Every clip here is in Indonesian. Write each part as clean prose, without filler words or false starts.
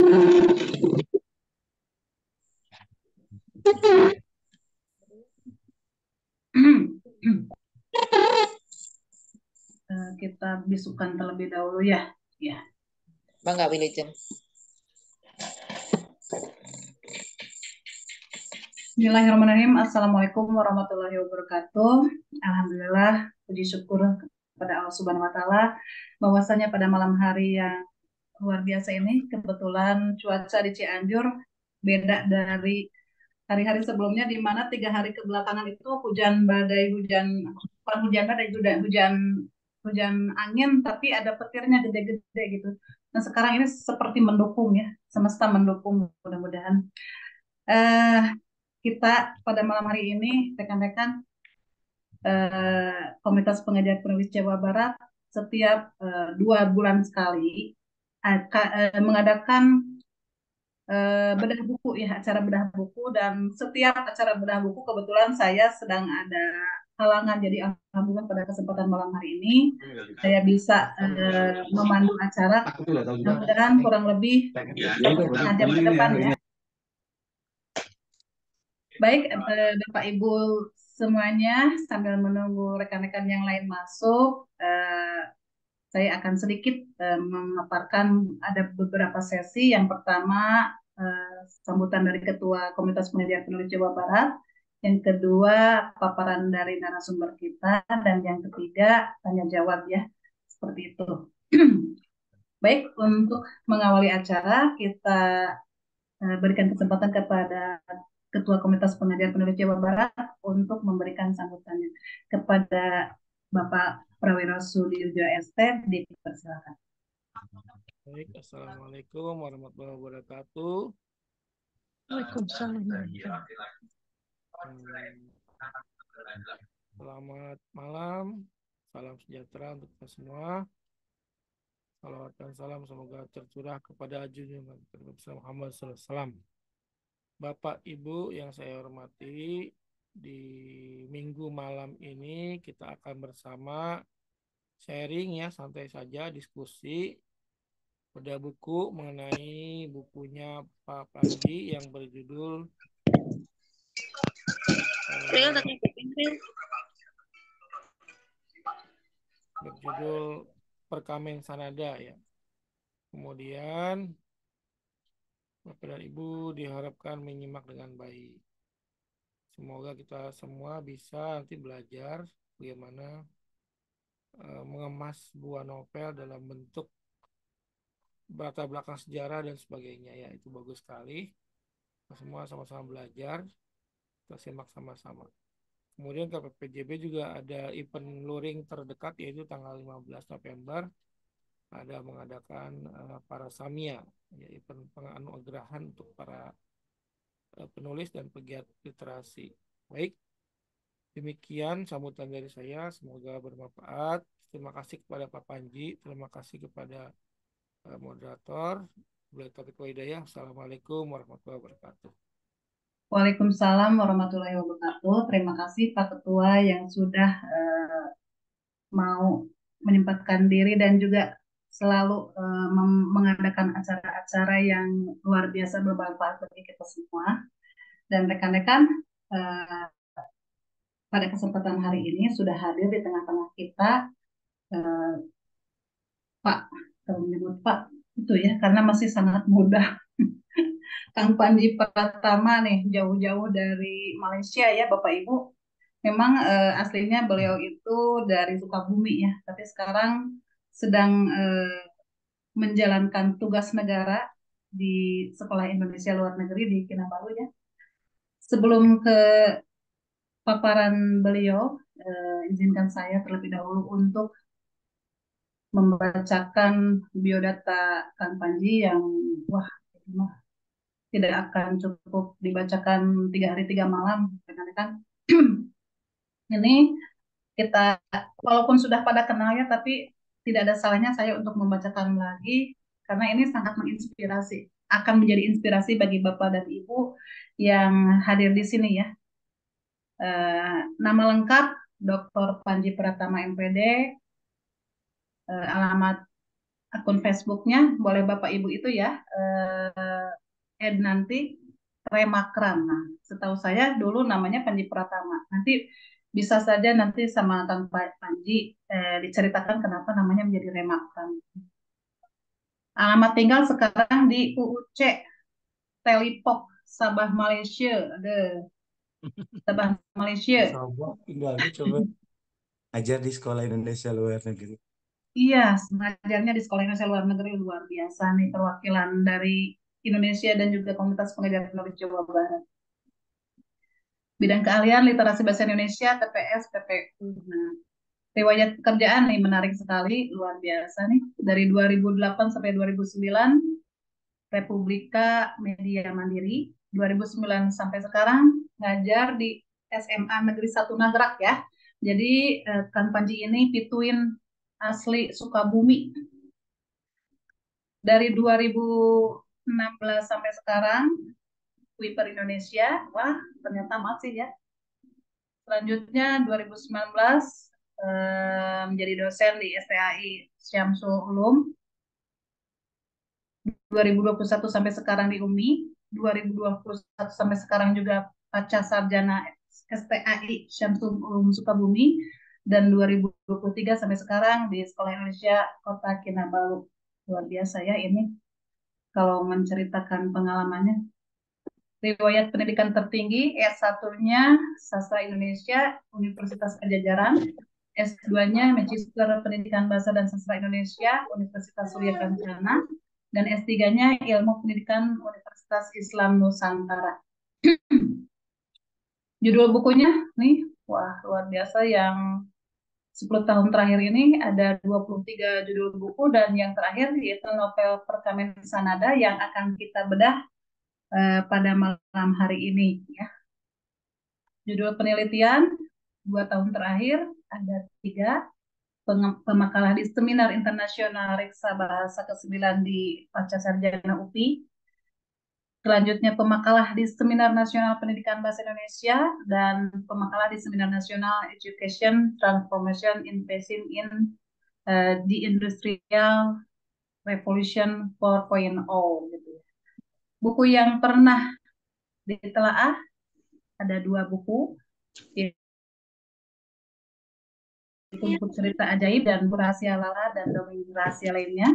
Kita bisukan terlebih dahulu ya. Ya. Bangga Wilujeng. Bismillahirrahmanirrahim. Assalamualaikum warahmatullahi wabarakatuh. Alhamdulillah, puji syukur kepada Allah Subhanahu wa taala bahwasanya pada malam hari yang luar biasa ini kebetulan cuaca di Cianjur beda dari hari-hari sebelumnya, di mana 3 hari kebelakangan itu hujan badai, bukan hujan badai, hujan angin, tapi ada petirnya gede-gede gitu. Nah sekarang ini seperti mendukung ya, semesta mendukung, mudah-mudahan. Eh, kita pada malam hari ini rekan-rekan Komunitas Pengajar Penulis Jawa Barat setiap 2 bulan sekali mengadakan bedah buku ya, acara bedah buku, dan setiap acara bedah buku kebetulan saya sedang ada halangan, jadi alhamdulillah pada kesempatan malam hari ini saya bisa memandu acara, mudah-mudahan kurang lebih 1,5 jam ke depan ya. Baik, Bapak Ibu semuanya, sambil menunggu rekan-rekan yang lain masuk, saya akan sedikit memaparkan ada beberapa sesi. Yang pertama, sambutan dari Ketua Komunitas Pengajar Penulis Jawa Barat. Yang kedua, paparan dari narasumber kita. Dan yang ketiga, tanya jawab ya. Seperti itu. Baik, untuk mengawali acara, kita berikan kesempatan kepada Ketua Komunitas Pengajar Penulis Jawa Barat untuk memberikan sambutannya. Kepada Bapak Prawiro Sudirjo ST, dipersilakan. Baik, Assalamualaikum warahmatullahi wabarakatuh. Waalaikumsalam. Selamat malam, salam sejahtera untuk kita semua. Salawat dan salam semoga tercurah kepada junjungan Muhammad SAW. Bapak Ibu yang saya hormati, di minggu malam ini kita akan bersama sharing ya, santai saja, diskusi bedah buku mengenai bukunya Pak Panji yang berjudul Perkamen Sanada ya. Kemudian Bapak dan Ibu diharapkan menyimak dengan baik. Semoga kita semua bisa nanti belajar bagaimana mengemas sebuah novel dalam bentuk latar belakang sejarah dan sebagainya ya. Itu bagus sekali. Kita semua sama-sama belajar, kita simak sama-sama. Kemudian KPPJB juga ada event luring terdekat, yaitu tanggal 15 November ada mengadakan para Samia, ya, event penganugerahan untuk para penulis dan pegiat literasi. Baik, demikian sambutan dari saya, semoga bermanfaat. Terima kasih kepada Pak Panji, terima kasih kepada moderator. Assalamualaikum warahmatullahi wabarakatuh. Waalaikumsalam warahmatullahi wabarakatuh. Terima kasih Pak Ketua yang sudah mau menyempatkan diri dan juga selalu mengadakan acara-acara yang luar biasa bermanfaat bagi kita semua. Dan rekan-rekan, pada kesempatan hari ini sudah hadir di tengah-tengah kita Pak, kalau menyebut Pak itu ya, karena masih sangat muda. Kang Panji Pratama nih, jauh-jauh dari Malaysia ya Bapak Ibu. Memang aslinya beliau itu dari Sukabumi ya, tapi sekarang sedang menjalankan tugas negara di Sekolah Indonesia Luar Negeri di Kinabalu ya. Sebelum ke paparan beliau, izinkan saya terlebih dahulu untuk membacakan biodata Kang Panji yang wah tidak akan cukup dibacakan 3 hari 3 malam rekan-rekan. Ini kita walaupun sudah pada kenalnya, tapi tidak ada salahnya saya untuk membacakan lagi karena ini sangat menginspirasi, akan menjadi inspirasi bagi Bapak dan Ibu yang hadir di sini ya. Nama lengkap Dr. Panji Pratama MPD, alamat akun Facebooknya, boleh Bapak Ibu itu ya, add nanti Remakran. Nah, setahu saya dulu namanya Panji Pratama. Nanti bisa saja nanti sama Kang Panji diceritakan kenapa namanya menjadi Remakran. Alamat tinggal sekarang di UUC Telipok, Sabah, Malaysia. Ada Sabah, Malaysia. Sobo tinggalnya coba ajar di sekolah Indonesia luar negeri. Iya, mengajarnya di Sekolah Indonesia Luar Negeri luar biasa nih perwakilan dari Indonesia dan juga komunitas pengajar penulis Jawa Barat. Bidang keahlian literasi bahasa Indonesia, TPS, PPU. Nah, riwayat pekerjaan nih menarik sekali, luar biasa nih. Dari 2008 sampai 2009, Republika Media Mandiri. 2009 sampai sekarang ngajar di SMA Negeri 1 Nagrak ya. Jadi Kang Panji ini pituin asli Sukabumi. Dari 2016 sampai sekarang, Kuiper Indonesia, wah ternyata masih ya. Selanjutnya 2019 menjadi dosen di STAI Syamsul Ulum. 2021 sampai sekarang di UMI. 2021 sampai sekarang juga Pasca Sarjana STAI Syamsul Ulum Sukabumi. Dan 2023 sampai sekarang di Sekolah Indonesia Kota Kinabalu. Luar biasa ya ini kalau menceritakan pengalamannya. Riwayat pendidikan tertinggi, S1-nya Sastra Indonesia, Universitas Pajajaran, S2-nya Magister Pendidikan Bahasa dan Sastra Indonesia, Universitas Surya Kencana, dan S3-nya Ilmu Pendidikan Universitas Islam Nusantara. Judul bukunya nih, wah luar biasa, yang 10 tahun terakhir ini ada 23 judul buku, dan yang terakhir yaitu novel Perkamen Sanada yang akan kita bedah pada malam hari ini ya. Judul penelitian 2 tahun terakhir ada 3, pemakalah di Seminar Internasional Reksa Bahasa ke-9 di Pasca Sarjana UPI. Selanjutnya pemakalah di Seminar Nasional Pendidikan Bahasa Indonesia dan pemakalah di Seminar Nasional Education Transformation Investing in the Industrial Revolution 4.0 gitu. Buku yang pernah ditelaah ada 2 buku, yaitu buku cerita ajaib dan rahasia Lala dan dongeng rahasia lainnya.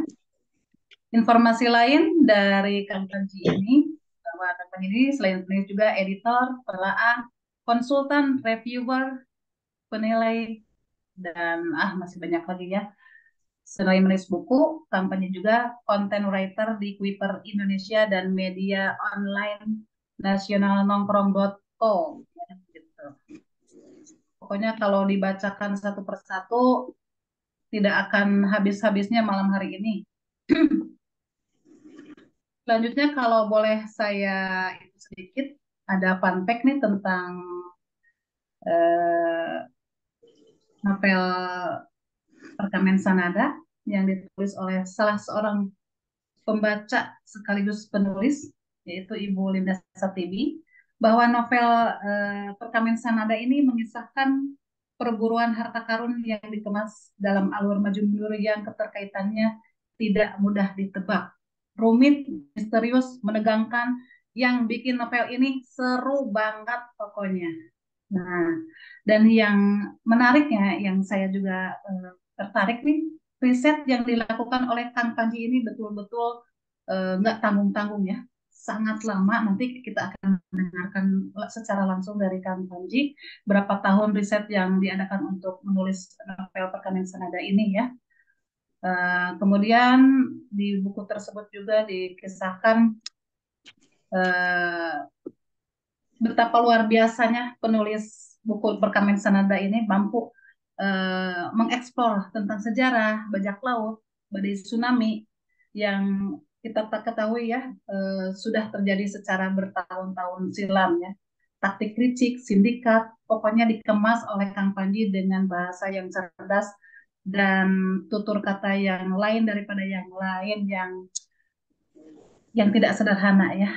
Informasi lain dari Kang Panji ini, bahwa Kang Panji ini selain penulis juga editor, penelaah, konsultan, reviewer, penilai, dan masih banyak lagi ya. Selain menulis buku, Kang Panji juga content writer di Kuiper Indonesia dan media online nasional nongkrong.co. Gitu. Pokoknya kalau dibacakan satu persatu, tidak akan habis-habisnya malam hari ini. Selanjutnya kalau boleh saya sedikit, ada fun fact nih tentang novel Perkamen Sanada yang ditulis oleh salah seorang pembaca sekaligus penulis, yaitu Ibu Linda Satibi, bahwa novel Perkamen Sanada ini mengisahkan perburuan harta karun yang dikemas dalam alur maju mundur yang keterkaitannya tidak mudah ditebak. Rumit, misterius, menegangkan, yang bikin novel ini seru banget pokoknya. Nah, dan yang menariknya, yang saya juga tertarik nih, riset yang dilakukan oleh Kang Panji ini betul-betul nggak tanggung-tanggung ya, sangat lama. Nanti kita akan mendengarkan secara langsung dari Kang Panji berapa tahun riset yang diadakan untuk menulis novel Perkamen Sanada ini ya. Kemudian di buku tersebut juga dikisahkan betapa luar biasanya penulis buku Perkamen Sanada ini mampu mengeksplor tentang sejarah bajak laut, badai tsunami yang kita tak ketahui ya, sudah terjadi secara bertahun-tahun silam ya. Taktik licik, sindikat, pokoknya dikemas oleh Kang Panji dengan bahasa yang cerdas dan tutur kata yang lain daripada yang lain, yang tidak sederhana ya.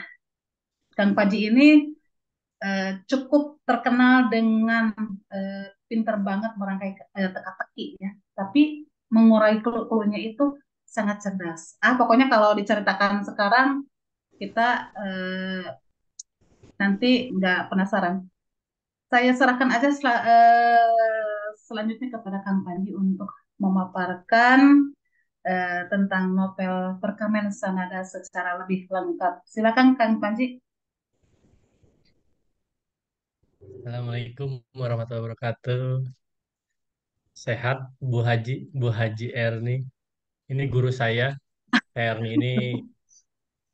Kang Panji ini cukup terkenal dengan pinter banget merangkai teka-teki ya, tapi mengurai clue-cluenya itu sangat cerdas. Pokoknya kalau diceritakan sekarang kita nanti nggak penasaran. Saya serahkan aja selanjutnya kepada Kang Panji untuk memaparkan tentang novel Perkamen Sanada secara lebih lengkap. Silakan Kang Panji. Assalamualaikum warahmatullahi wabarakatuh. Sehat Bu Haji Erni. Ini guru saya. Erni ini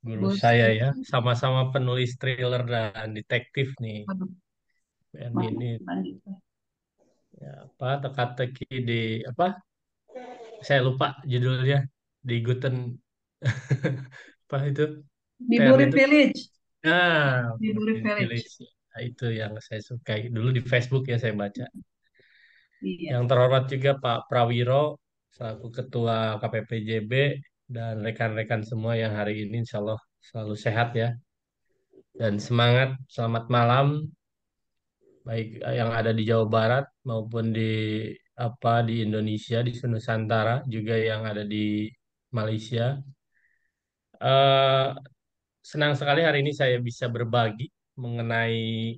guru Bos, saya ya. Sama-sama penulis thriller dan detektif nih. waduh, Erni maaf, ini Panji. ya, apa teka-teki di apa? Saya lupa judulnya di Guten apa itu? Erni Biburi itu. Village. Nah, Biburi Brooklyn Village. Village. Nah, itu yang saya sukai. Dulu di Facebook ya saya baca. Iya. Yang terhormat juga Pak Prawiro selaku Ketua KPPJB dan rekan-rekan semua yang hari ini insya Allah selalu sehat ya dan semangat. Selamat malam baik yang ada di Jawa Barat maupun di Indonesia di Nusantara juga yang ada di Malaysia. Eh, Senang sekali hari ini saya bisa berbagi mengenai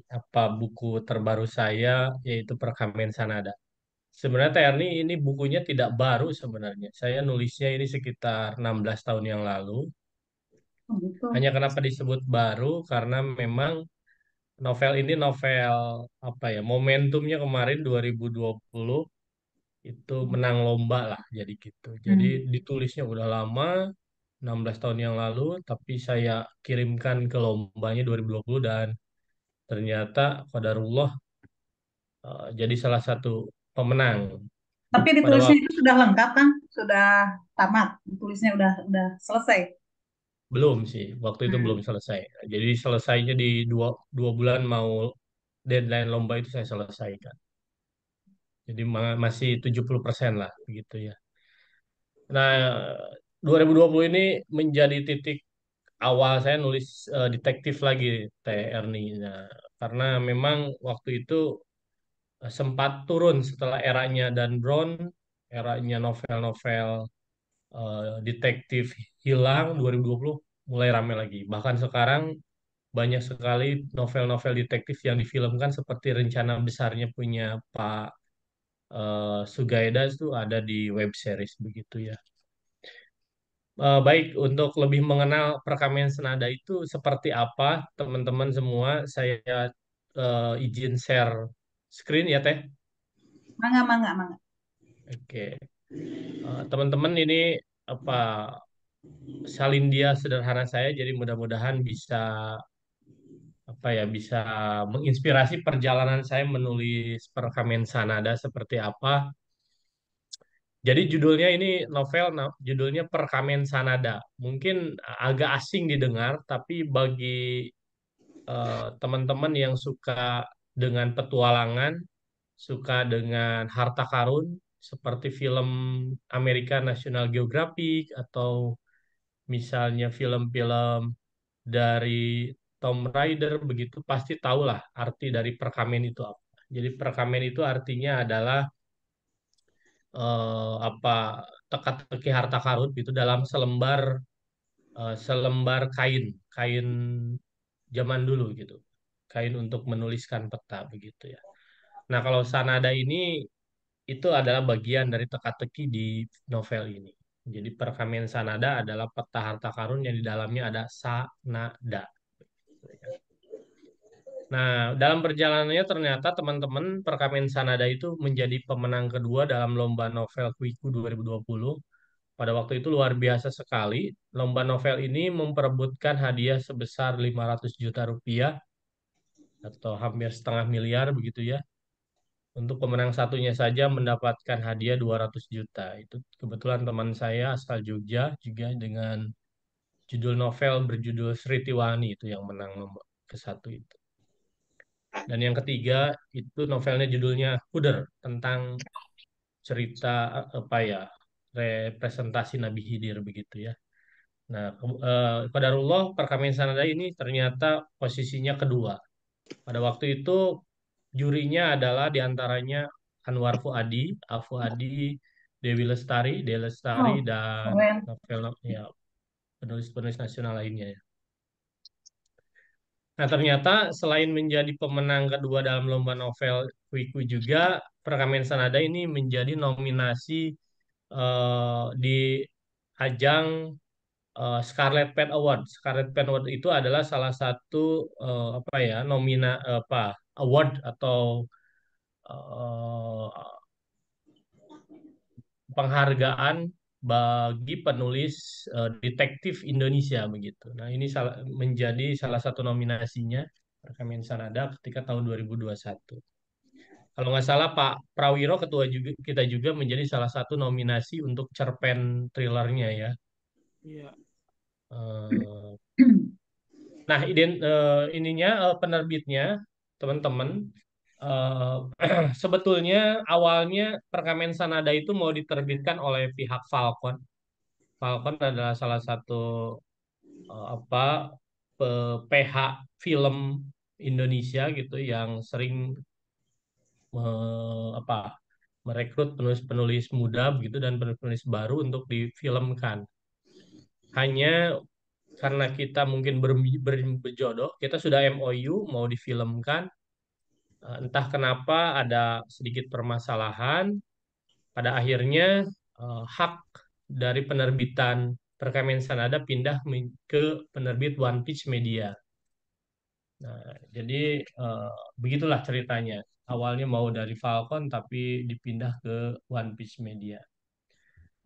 buku terbaru saya yaitu Perkamen Sanada. Sebenarnya TRNI ini bukunya tidak baru sebenarnya. Saya nulisnya ini sekitar 16 tahun yang lalu. Oh, gitu. Hanya kenapa disebut baru karena memang novel ini novel momentumnya kemarin 2020 itu menang lomba lah jadi gitu. Jadi Hmm. ditulisnya udah lama 16 tahun yang lalu tapi saya kirimkan ke lombanya 2020 dan ternyata qadarullah jadi salah satu pemenang. Tapi Pada ditulisnya waktu itu sudah lengkap kan? Sudah tamat. Ditulisnya udah selesai. belum sih, waktu itu belum Hmm. selesai. Jadi selesainya di dua bulan mau deadline lomba itu saya selesaikan. Jadi masih 70% lah begitu ya. Nah, 2020 ini menjadi titik awal saya nulis detektif lagi Teh Erni. Nah, karena memang waktu itu sempat turun setelah eranya Dan Brown, eranya novel-novel detektif hilang 2020 mulai rame lagi. Bahkan sekarang banyak sekali novel-novel detektif yang difilmkan seperti Rencana Besarnya punya Pak Sugaida itu ada di web series begitu ya. Baik, untuk lebih mengenal perkamian senada itu seperti apa, teman-teman semua, saya izin share screen ya, Teh. Mangga, mangga, mangga. Oke. Teman-teman ini apa salin dia sederhana saya, jadi mudah-mudahan bisa bisa menginspirasi perjalanan saya menulis perkamian sanada seperti apa. Jadi judulnya ini novel, judulnya Perkamen Sanada. Mungkin agak asing didengar, tapi bagi teman-teman yang suka dengan petualangan, suka dengan harta karun, seperti film Amerika National Geographic atau misalnya film-film dari Tom Raider, begitu pasti tahulah arti dari perkamen itu apa. Jadi perkamen itu artinya adalah eh, apa teka-teki harta karun itu dalam selembar kain, kain zaman dulu gitu. Kain untuk menuliskan peta begitu ya. Nah, kalau sanada ini itu adalah bagian dari teka-teki di novel ini. Jadi perkamen sanada adalah peta harta karun yang di dalamnya ada sanada. Nah, dalam perjalanannya ternyata teman-teman Perkamen Sanada itu menjadi pemenang kedua dalam lomba novel Kuiku 2020. Pada waktu itu luar biasa sekali. Lomba novel ini memperebutkan hadiah sebesar 500 juta rupiah atau hampir setengah miliar begitu ya. Untuk pemenang satunya saja mendapatkan hadiah 200 juta. Itu kebetulan teman saya asal Jogja juga dengan judul novel berjudul Sri Tiwani itu yang menang nomor ke satu itu. Dan yang ketiga itu novelnya judulnya Huder tentang cerita representasi Nabi Khidir begitu ya. Nah, qadarullah Perkamen Sanada ini ternyata posisinya kedua. Pada waktu itu jurinya adalah diantaranya Anwar Fuadi, Dewi Lestari Oh, dan keren. novel ya penulis-penulis nasional lainnya ya. Nah, ternyata selain menjadi pemenang kedua dalam lomba novel Kuiku juga, Perkamen Sanada ini menjadi nominasi di ajang Scarlet Pen Award. Scarlet Pen Award itu adalah salah satu apa ya apa award atau eh, penghargaan bagi penulis detektif Indonesia begitu. Nah, ini menjadi salah satu nominasinya Perkamen Sanada ketika tahun 2021. Kalau nggak salah Pak Prawiro ketua juga kita juga menjadi salah satu nominasi untuk cerpen thrillernya ya. Iya. Eh, Nah, ininya penerbitnya teman-teman eh, sebetulnya awalnya Perkamen Sanada itu mau diterbitkan oleh pihak Falcon. Falcon adalah salah satu apa PH film Indonesia gitu yang sering apa merekrut penulis-penulis muda begitu dan penulis-penulis baru untuk difilmkan. Hanya karena kita mungkin berjodoh, kita sudah MOU mau difilmkan. Entah kenapa ada sedikit permasalahan. Pada akhirnya hak dari penerbitan Perkamen Sanada pindah ke penerbit One Piece Media. Nah, jadi begitulah ceritanya. Awalnya mau dari Falcon tapi dipindah ke One Piece Media.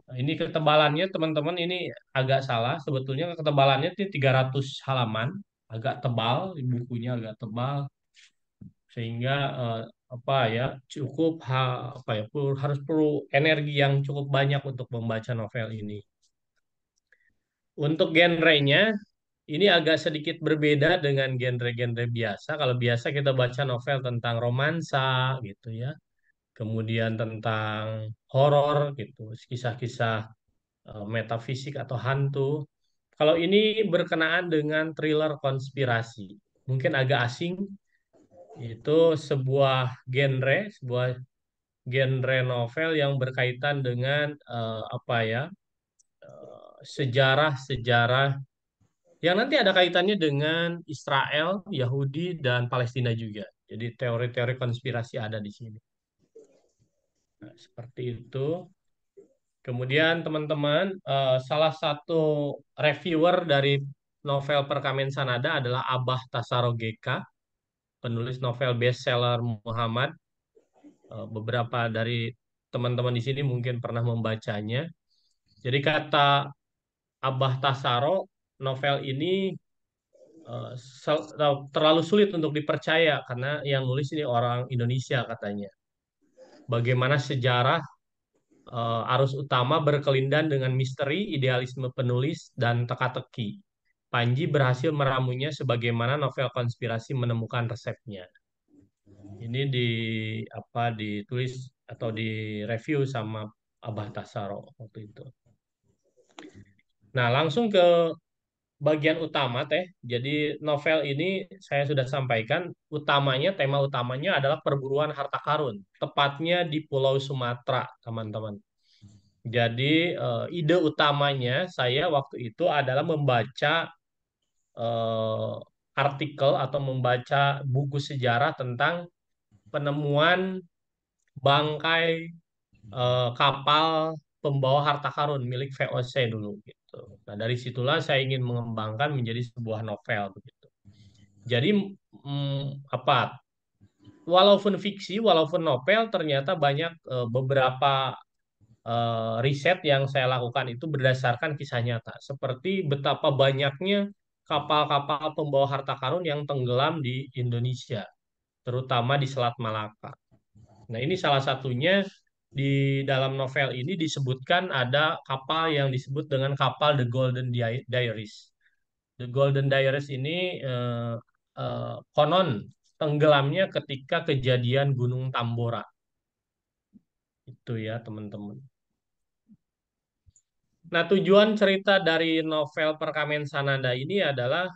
Nah, ini ketebalannya teman-teman ini agak salah. Sebetulnya ketebalannya itu 300 halaman, agak tebal, bukunya agak tebal sehingga apa ya cukup apa ya harus perlu energi yang cukup banyak untuk membaca novel ini. Untuk genrenya ini agak sedikit berbeda dengan genre-genre biasa. Kalau biasa kita baca novel tentang romansa gitu ya, kemudian tentang horor gitu, kisah-kisah metafisik atau hantu. Kalau ini berkenaan dengan thriller konspirasi, mungkin agak asing. Itu sebuah genre novel yang berkaitan dengan apa ya sejarah-sejarah yang nanti ada kaitannya dengan Israel, Yahudi, dan Palestina juga. Jadi teori-teori konspirasi ada di sini. Nah, seperti itu. Kemudian teman-teman, salah satu reviewer dari novel Perkamen Sanada adalah Abah Tasarogeka, penulis novel bestseller Muhammad. Beberapa dari teman-teman di sini mungkin pernah membacanya. Jadi kata Abah Tasaro, novel ini terlalu sulit untuk dipercaya karena yang nulis ini orang Indonesia katanya. Bagaimana sejarah arus utama berkelindan dengan misteri, idealisme penulis, dan teka-teki. Panji berhasil meramunya sebagaimana novel konspirasi menemukan resepnya. Ini ditulis atau direview sama Abah Tasaro waktu itu. Nah, langsung ke bagian utama teh. Jadi novel ini saya sudah sampaikan tema utamanya adalah perburuan harta karun, tepatnya di Pulau Sumatera, teman-teman. Jadi ide utamanya saya waktu itu adalah membaca eh, artikel atau membaca buku sejarah tentang penemuan bangkai kapal pembawa harta karun milik VOC dulu gitu. Nah, dari situlah saya ingin mengembangkan menjadi sebuah novel begitu. Jadi apa? Walaupun fiksi, walaupun novel, ternyata banyak beberapa riset yang saya lakukan itu berdasarkan kisah nyata. Seperti betapa banyaknya kapal-kapal pembawa harta karun yang tenggelam di Indonesia, terutama di Selat Malaka. Nah, ini salah satunya di dalam novel ini disebutkan ada kapal yang disebut dengan kapal The Golden Diaries. The Golden Diaries ini konon tenggelamnya ketika kejadian Gunung Tambora. Itu ya, teman-teman. Nah, tujuan cerita dari novel Perkamen Sanada ini adalah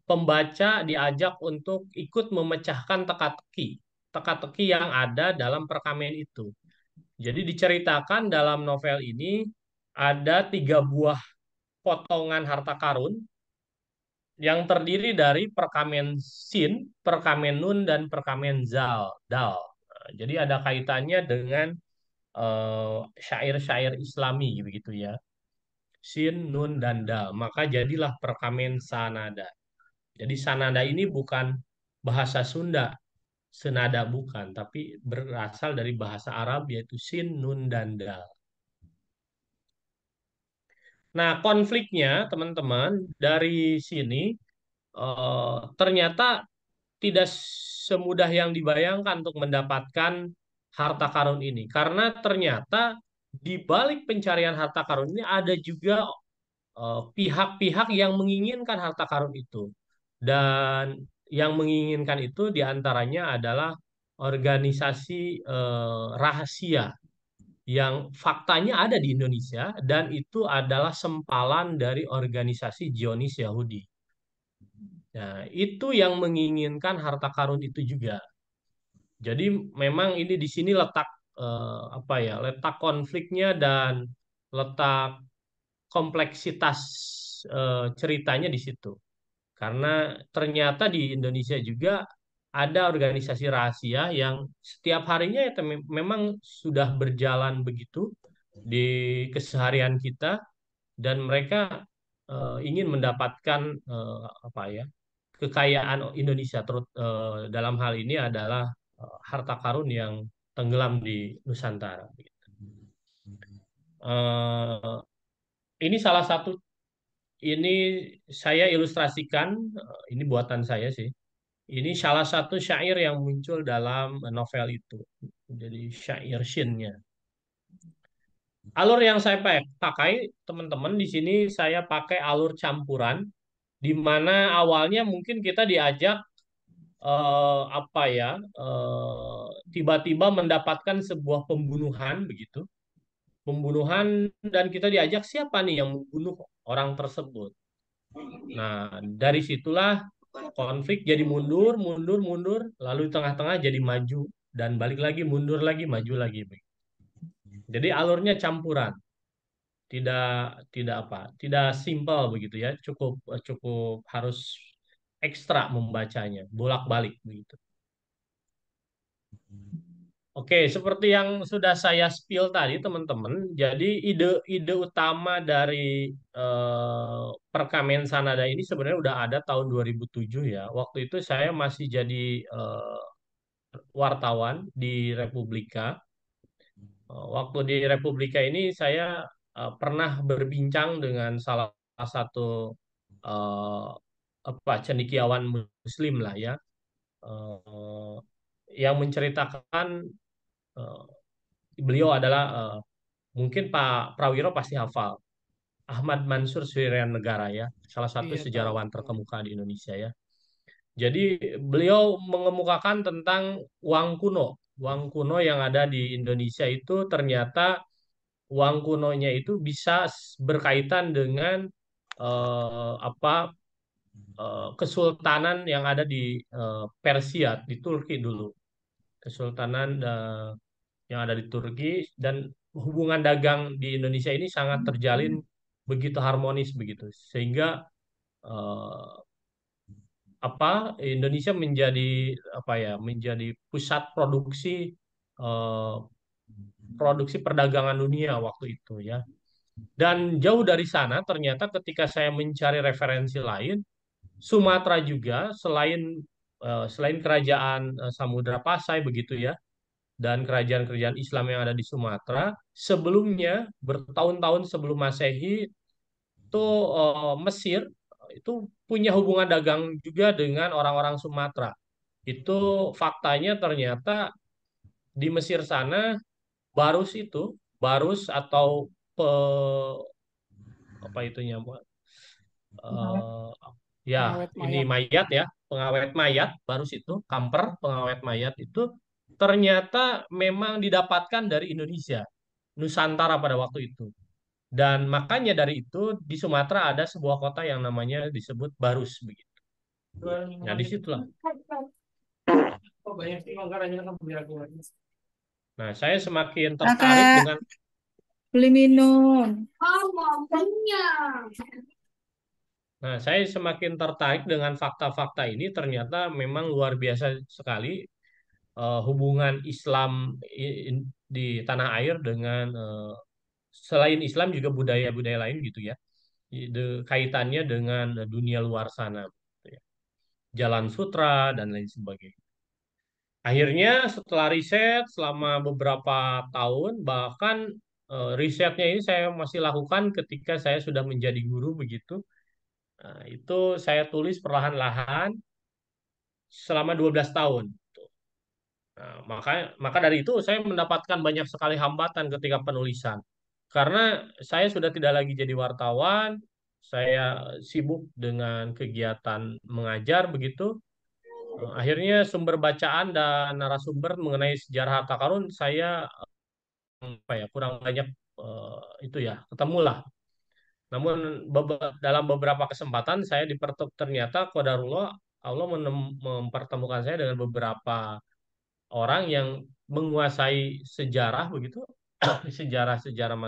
pembaca diajak untuk ikut memecahkan teka-teki yang ada dalam perkamen itu. Jadi diceritakan dalam novel ini ada 3 buah potongan harta karun yang terdiri dari perkamen sin, perkamen nun, dan perkamen dal. Jadi ada kaitannya dengan syair-syair Islami begitu ya. Sin, nun, dan dal. Maka jadilah perkamen sanada. Jadi sanada ini bukan bahasa Sunda, senada bukan, tapi berasal dari bahasa Arab yaitu sin, nun, dan dal. Nah, konfliknya teman-teman dari sini ternyata tidak semudah yang dibayangkan untuk mendapatkan harta karun ini. Karena ternyata di balik pencarian harta karun ini ada juga pihak-pihak yang menginginkan harta karun itu. Dan yang menginginkan itu diantaranya adalah organisasi rahasia yang faktanya ada di Indonesia dan itu adalah sempalan dari organisasi Zionis Yahudi. Nah, itu yang menginginkan harta karun itu juga. Jadi memang ini di sini letak apa ya, letak konfliknya dan letak kompleksitas ceritanya di situ. Karena ternyata di Indonesia juga ada organisasi rahasia yang setiap harinya ya memang sudah berjalan begitu di keseharian kita dan mereka ingin mendapatkan apa ya, kekayaan Indonesia dalam hal ini adalah harta karun yang tenggelam di Nusantara. Eh, ini salah satu, ini saya ilustrasikan, ini buatan saya sih. Ini salah satu syair yang muncul dalam novel itu. Jadi syair shinnya. Alur yang saya pakai, teman-teman, di sini saya pakai alur campuran, di mana awalnya mungkin kita diajak apa ya, tiba-tiba mendapatkan sebuah pembunuhan begitu, pembunuhan dan kita diajak siapa nih yang membunuh orang tersebut. Nah, dari situlah konflik jadi mundur, mundur, mundur, lalu di tengah-tengah jadi maju dan balik lagi, mundur lagi, maju lagi. Jadi alurnya campuran, tidak tidak apa, tidak simpel begitu ya, cukup cukup harus ekstra membacanya, bolak-balik begitu. Oke, seperti yang sudah saya spill tadi, teman-teman. Jadi ide utama dari Perkamen Sanada ini sebenarnya udah ada tahun 2007 ya. Waktu itu saya masih jadi wartawan di Republika. Waktu di Republika ini saya pernah berbincang dengan salah satu eh, apa cendekiawan Muslim lah ya, eh, yang menceritakan eh, beliau adalah mungkin Pak Prawiro pasti hafal Ahmad Mansur Surian Negara ya, salah satu Iya, tahu. sejarawan terkemuka di Indonesia ya. Jadi beliau mengemukakan tentang uang kuno. Uang kuno yang ada di Indonesia itu ternyata uang kunonya itu bisa berkaitan dengan apa kesultanan yang ada di Persia, di Turki dulu. Kesultanan yang ada di Turki dan hubungan dagang di Indonesia ini sangat terjalin begitu harmonis begitu sehingga eh, apa Indonesia menjadi apa ya, menjadi pusat eh, produksi perdagangan dunia waktu itu ya. Dan jauh dari sana ternyata ketika saya mencari referensi lain, Sumatera juga selain kerajaan Samudra Pasai begitu ya, dan kerajaan-kerajaan Islam yang ada di Sumatera sebelumnya bertahun-tahun sebelum Masehi itu Mesir itu punya hubungan dagang juga dengan orang-orang Sumatera. Itu faktanya ternyata di Mesir sana barus atau apa itunya Pengawet. eh, ya Pengawet ini mayat. mayat ya, pengawet mayat barus itu kamper pengawet mayat itu ternyata memang didapatkan dari Indonesia Nusantara pada waktu itu. Dan makanya dari itu di Sumatera ada sebuah kota yang namanya disebut Barus begitu. Nah, disitulah. Oh, banyak sih anggarannya kan biar aku. Nah, saya semakin tertarik Kakak, dengan beli minum. Nah, saya semakin tertarik dengan fakta-fakta ini. Ternyata memang luar biasa sekali hubungan Islam di tanah air dengan selain Islam juga budaya-budaya lain gitu ya. Kaitannya dengan dunia luar sana, gitu ya. Jalan Sutra dan lain sebagainya. Akhirnya setelah riset selama beberapa tahun, bahkan risetnya ini saya masih lakukan ketika saya sudah menjadi guru begitu. Nah, itu saya tulis perlahan-lahan selama 12 tahun. Nah, maka dari itu saya mendapatkan banyak sekali hambatan ketika penulisan. Karena saya sudah tidak lagi jadi wartawan, saya sibuk dengan kegiatan mengajar begitu. Akhirnya sumber bacaan dan narasumber mengenai sejarah harta karun saya apa ya kurang banyak itu ya ketemulah. Namun dalam beberapa kesempatan saya ternyata qadarullah Allah mempertemukan saya dengan beberapa orang yang menguasai sejarah begitu, sejarah-sejarah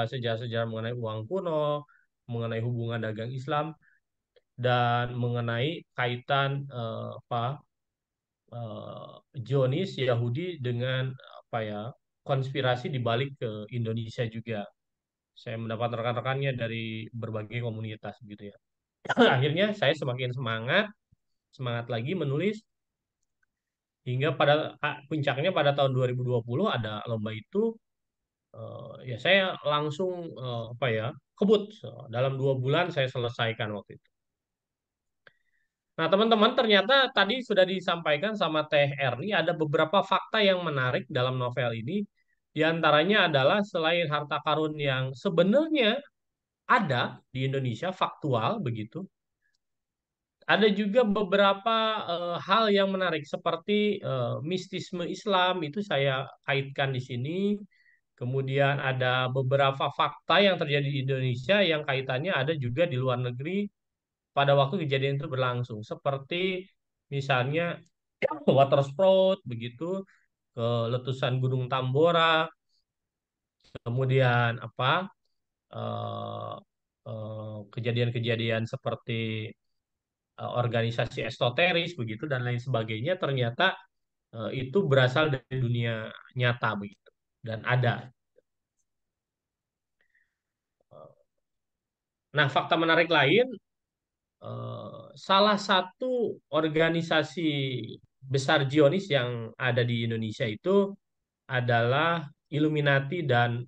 sejarah-sejarah mengenai uang kuno, mengenai hubungan dagang Islam dan mengenai kaitan Zionis Yahudi dengan apa ya konspirasi di balik ke Indonesia juga. Saya mendapat rekan-rekannya dari berbagai komunitas gitu ya. Akhirnya saya semakin semangat, semangat lagi menulis hingga pada puncaknya pada tahun 2020 ada lomba itu ya saya langsung apa ya kebut. Dalam 2 bulan saya selesaikan waktu itu. Nah, teman-teman, ternyata tadi sudah disampaikan sama Teh Erni ada beberapa fakta yang menarik dalam novel ini. Di antaranya adalah selain harta karun yang sebenarnya ada di Indonesia, faktual begitu, ada juga beberapa hal yang menarik seperti mistisme Islam itu saya kaitkan di sini. Kemudian ada beberapa fakta yang terjadi di Indonesia yang kaitannya ada juga di luar negeri pada waktu kejadian itu berlangsung. Seperti misalnya water begitu, ke letusan Gunung Tambora, kemudian apa eh, kejadian-kejadian seperti organisasi esoteris begitu dan lain sebagainya ternyata itu berasal dari dunia nyata begitu dan ada. Nah, fakta menarik lain, salah satu organisasi besar Zionis yang ada di Indonesia itu adalah Illuminati dan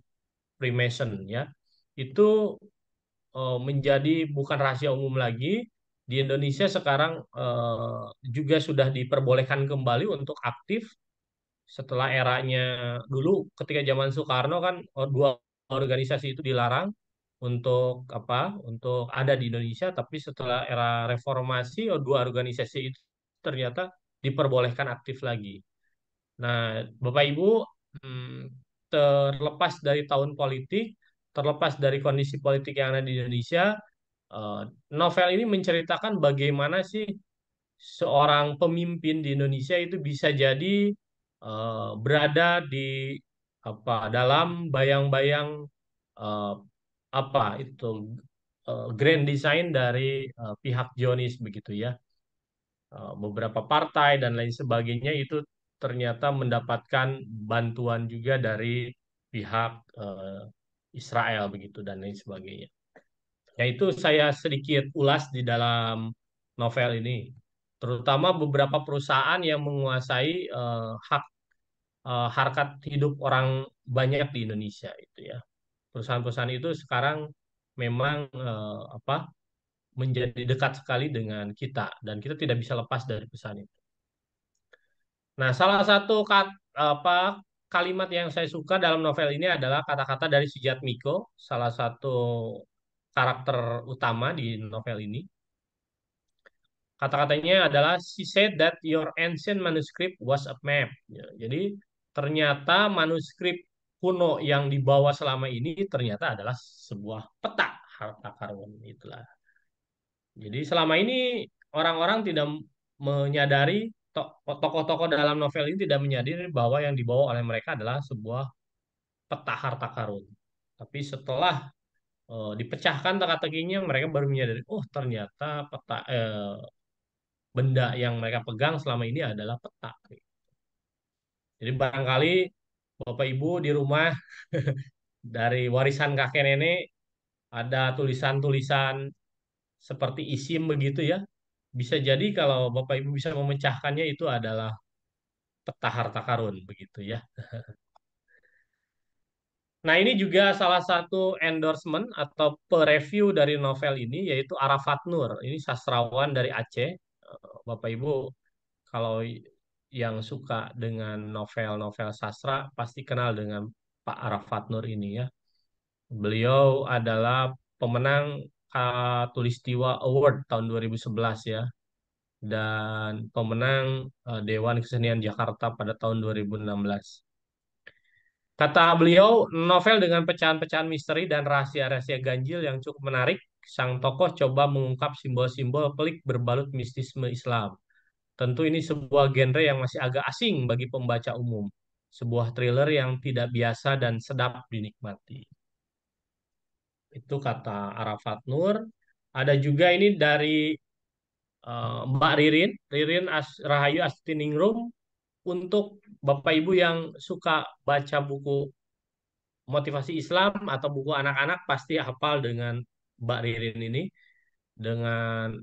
Freemason ya. Itu menjadi bukan rahasia umum lagi. Di Indonesia sekarang juga sudah diperbolehkan kembali untuk aktif setelah eranya dulu ketika zaman Soekarno kan dua organisasi itu dilarang untuk apa? Untuk ada di Indonesia, tapi setelah era reformasi dua organisasi itu ternyata diperbolehkan aktif lagi. Nah, Bapak Ibu, hmm, terlepas dari tahun politik, terlepas dari kondisi politik yang ada di Indonesia, eh, novel ini menceritakan bagaimana sih seorang pemimpin di Indonesia itu bisa jadi berada di apa dalam bayang-bayang eh, apa itu grand design dari pihak Zionis begitu ya. Beberapa partai dan lain sebagainya itu ternyata mendapatkan bantuan juga dari pihak Israel begitu dan lain sebagainya. Ya itu saya sedikit ulas di dalam novel ini, terutama beberapa perusahaan yang menguasai hak harkat hidup orang banyak di Indonesia itu ya. Perusahaan-perusahaan itu sekarang memang apa menjadi dekat sekali dengan kita dan kita tidak bisa lepas dari pesan itu. Nah, salah satu apa kalimat yang saya suka dalam novel ini adalah kata-kata dari Sujatmiko, salah satu karakter utama di novel ini. Kata-katanya adalah she said that your ancient manuscript was a map. Ya, jadi ternyata manuskrip kuno yang dibawa selama ini ternyata adalah sebuah peta harta karun itulah. Jadi selama ini orang-orang tidak menyadari tokoh-tokoh dalam novel ini tidak menyadari bahwa yang dibawa oleh mereka adalah sebuah peta harta karun. Tapi setelah dipecahkan teka-tekinya, mereka baru menyadari, oh ternyata benda yang mereka pegang selama ini adalah peta. Jadi barangkali Bapak Ibu di rumah dari warisan kakek nenek ada tulisan-tulisan seperti isim begitu ya. Bisa jadi kalau Bapak Ibu bisa memecahkannya itu adalah peta harta karun begitu ya. Nah, ini juga salah satu endorsement atau pereview dari novel ini yaitu Arafat Nur. Ini sastrawan dari Aceh. Bapak Ibu kalau yang suka dengan novel-novel sastra pasti kenal dengan Pak Arafat Nur ini ya. Beliau adalah pemenang Katulistiwa Award tahun 2011 ya, dan pemenang Dewan Kesenian Jakarta pada tahun 2016. Kata beliau, novel dengan pecahan-pecahan misteri dan rahasia-rahasia ganjil yang cukup menarik. Sang tokoh coba mengungkap simbol-simbol pelik berbalut mistisme Islam. Tentu ini sebuah genre yang masih agak asing bagi pembaca umum. Sebuah thriller yang tidak biasa dan sedap dinikmati. Itu kata Arafat Nur. Ada juga ini dari Mbak Ririn, Rahayu Astiningrum, untuk Bapak Ibu yang suka baca buku motivasi Islam atau buku anak-anak pasti hafal dengan Mbak Ririn ini. Dengan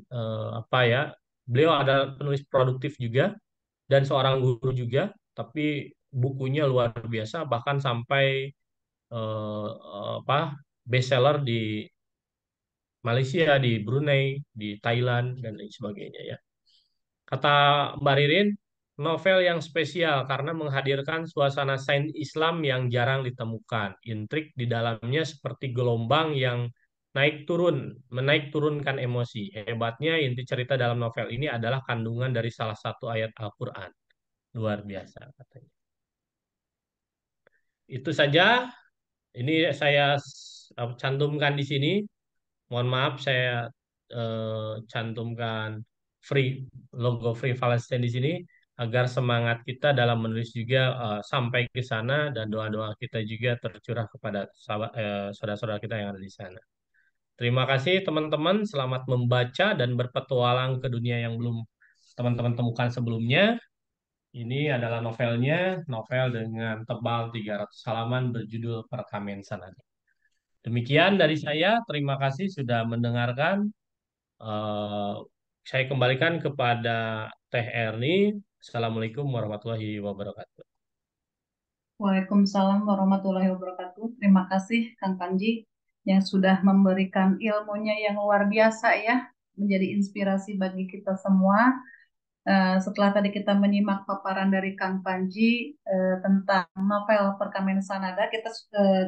apa ya? Beliau adalah penulis produktif juga dan seorang guru juga, tapi bukunya luar biasa bahkan sampai apa bestseller di Malaysia, di Brunei, di Thailand dan lain sebagainya ya. Kata Mbak Ririn, novel yang spesial karena menghadirkan suasana sains Islam yang jarang ditemukan. Intrik di dalamnya seperti gelombang yang menaik turunkan emosi. Hebatnya inti cerita dalam novel ini adalah kandungan dari salah satu ayat Al-Quran. Luar biasa katanya. Itu saja. Ini saya cantumkan di sini. Mohon maaf saya cantumkan free logo Free Palestine di sini agar semangat kita dalam menulis juga sampai ke sana dan doa-doa kita juga tercurah kepada saudara-saudara kita yang ada di sana. Terima kasih teman-teman, selamat membaca dan berpetualang ke dunia yang belum teman-teman temukan sebelumnya. Ini adalah novelnya, novel dengan tebal 300 halaman berjudul Perkamen Sanada. Demikian dari saya, terima kasih sudah mendengarkan. Eh, saya kembalikan kepada Teh Erni. Assalamualaikum warahmatullahi wabarakatuh. Waalaikumsalam warahmatullahi wabarakatuh. Terima kasih Kang Panji yang sudah memberikan ilmunya yang luar biasa ya, menjadi inspirasi bagi kita semua. Setelah tadi kita menyimak paparan dari Kang Panji tentang novel Perkamen Sanada, kita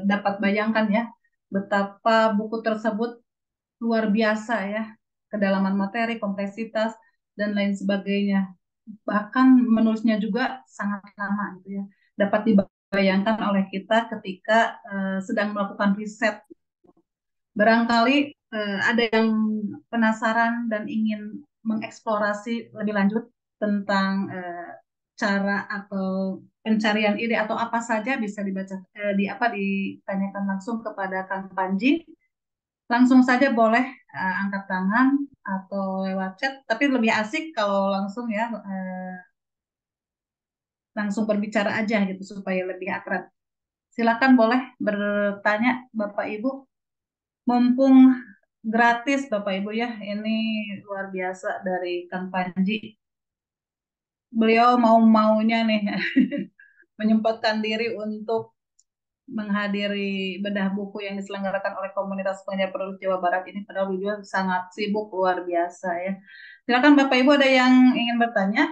dapat bayangkan ya betapa buku tersebut luar biasa ya, kedalaman materi, kompleksitas, dan lain sebagainya. Bahkan menulisnya juga sangat lama gitu ya. Dapat dibayangkan oleh kita ketika sedang melakukan riset. Barangkali ada yang penasaran dan ingin mengeksplorasi lebih lanjut tentang cara atau pencarian ide atau apa saja bisa dibaca ditanyakan langsung kepada Kang Panji. Langsung saja boleh angkat tangan atau lewat chat, tapi lebih asik kalau langsung ya langsung berbicara aja gitu supaya lebih akrab. Silakan boleh bertanya Bapak Ibu. Mumpung gratis Bapak Ibu ya, ini luar biasa dari Kang Panji. Beliau mau-maunya nih menyempatkan diri untuk menghadiri bedah buku yang diselenggarakan oleh komunitas pengajar produk Jawa Barat ini, padahal beliau sangat sibuk luar biasa ya. Silakan Bapak Ibu, ada yang ingin bertanya?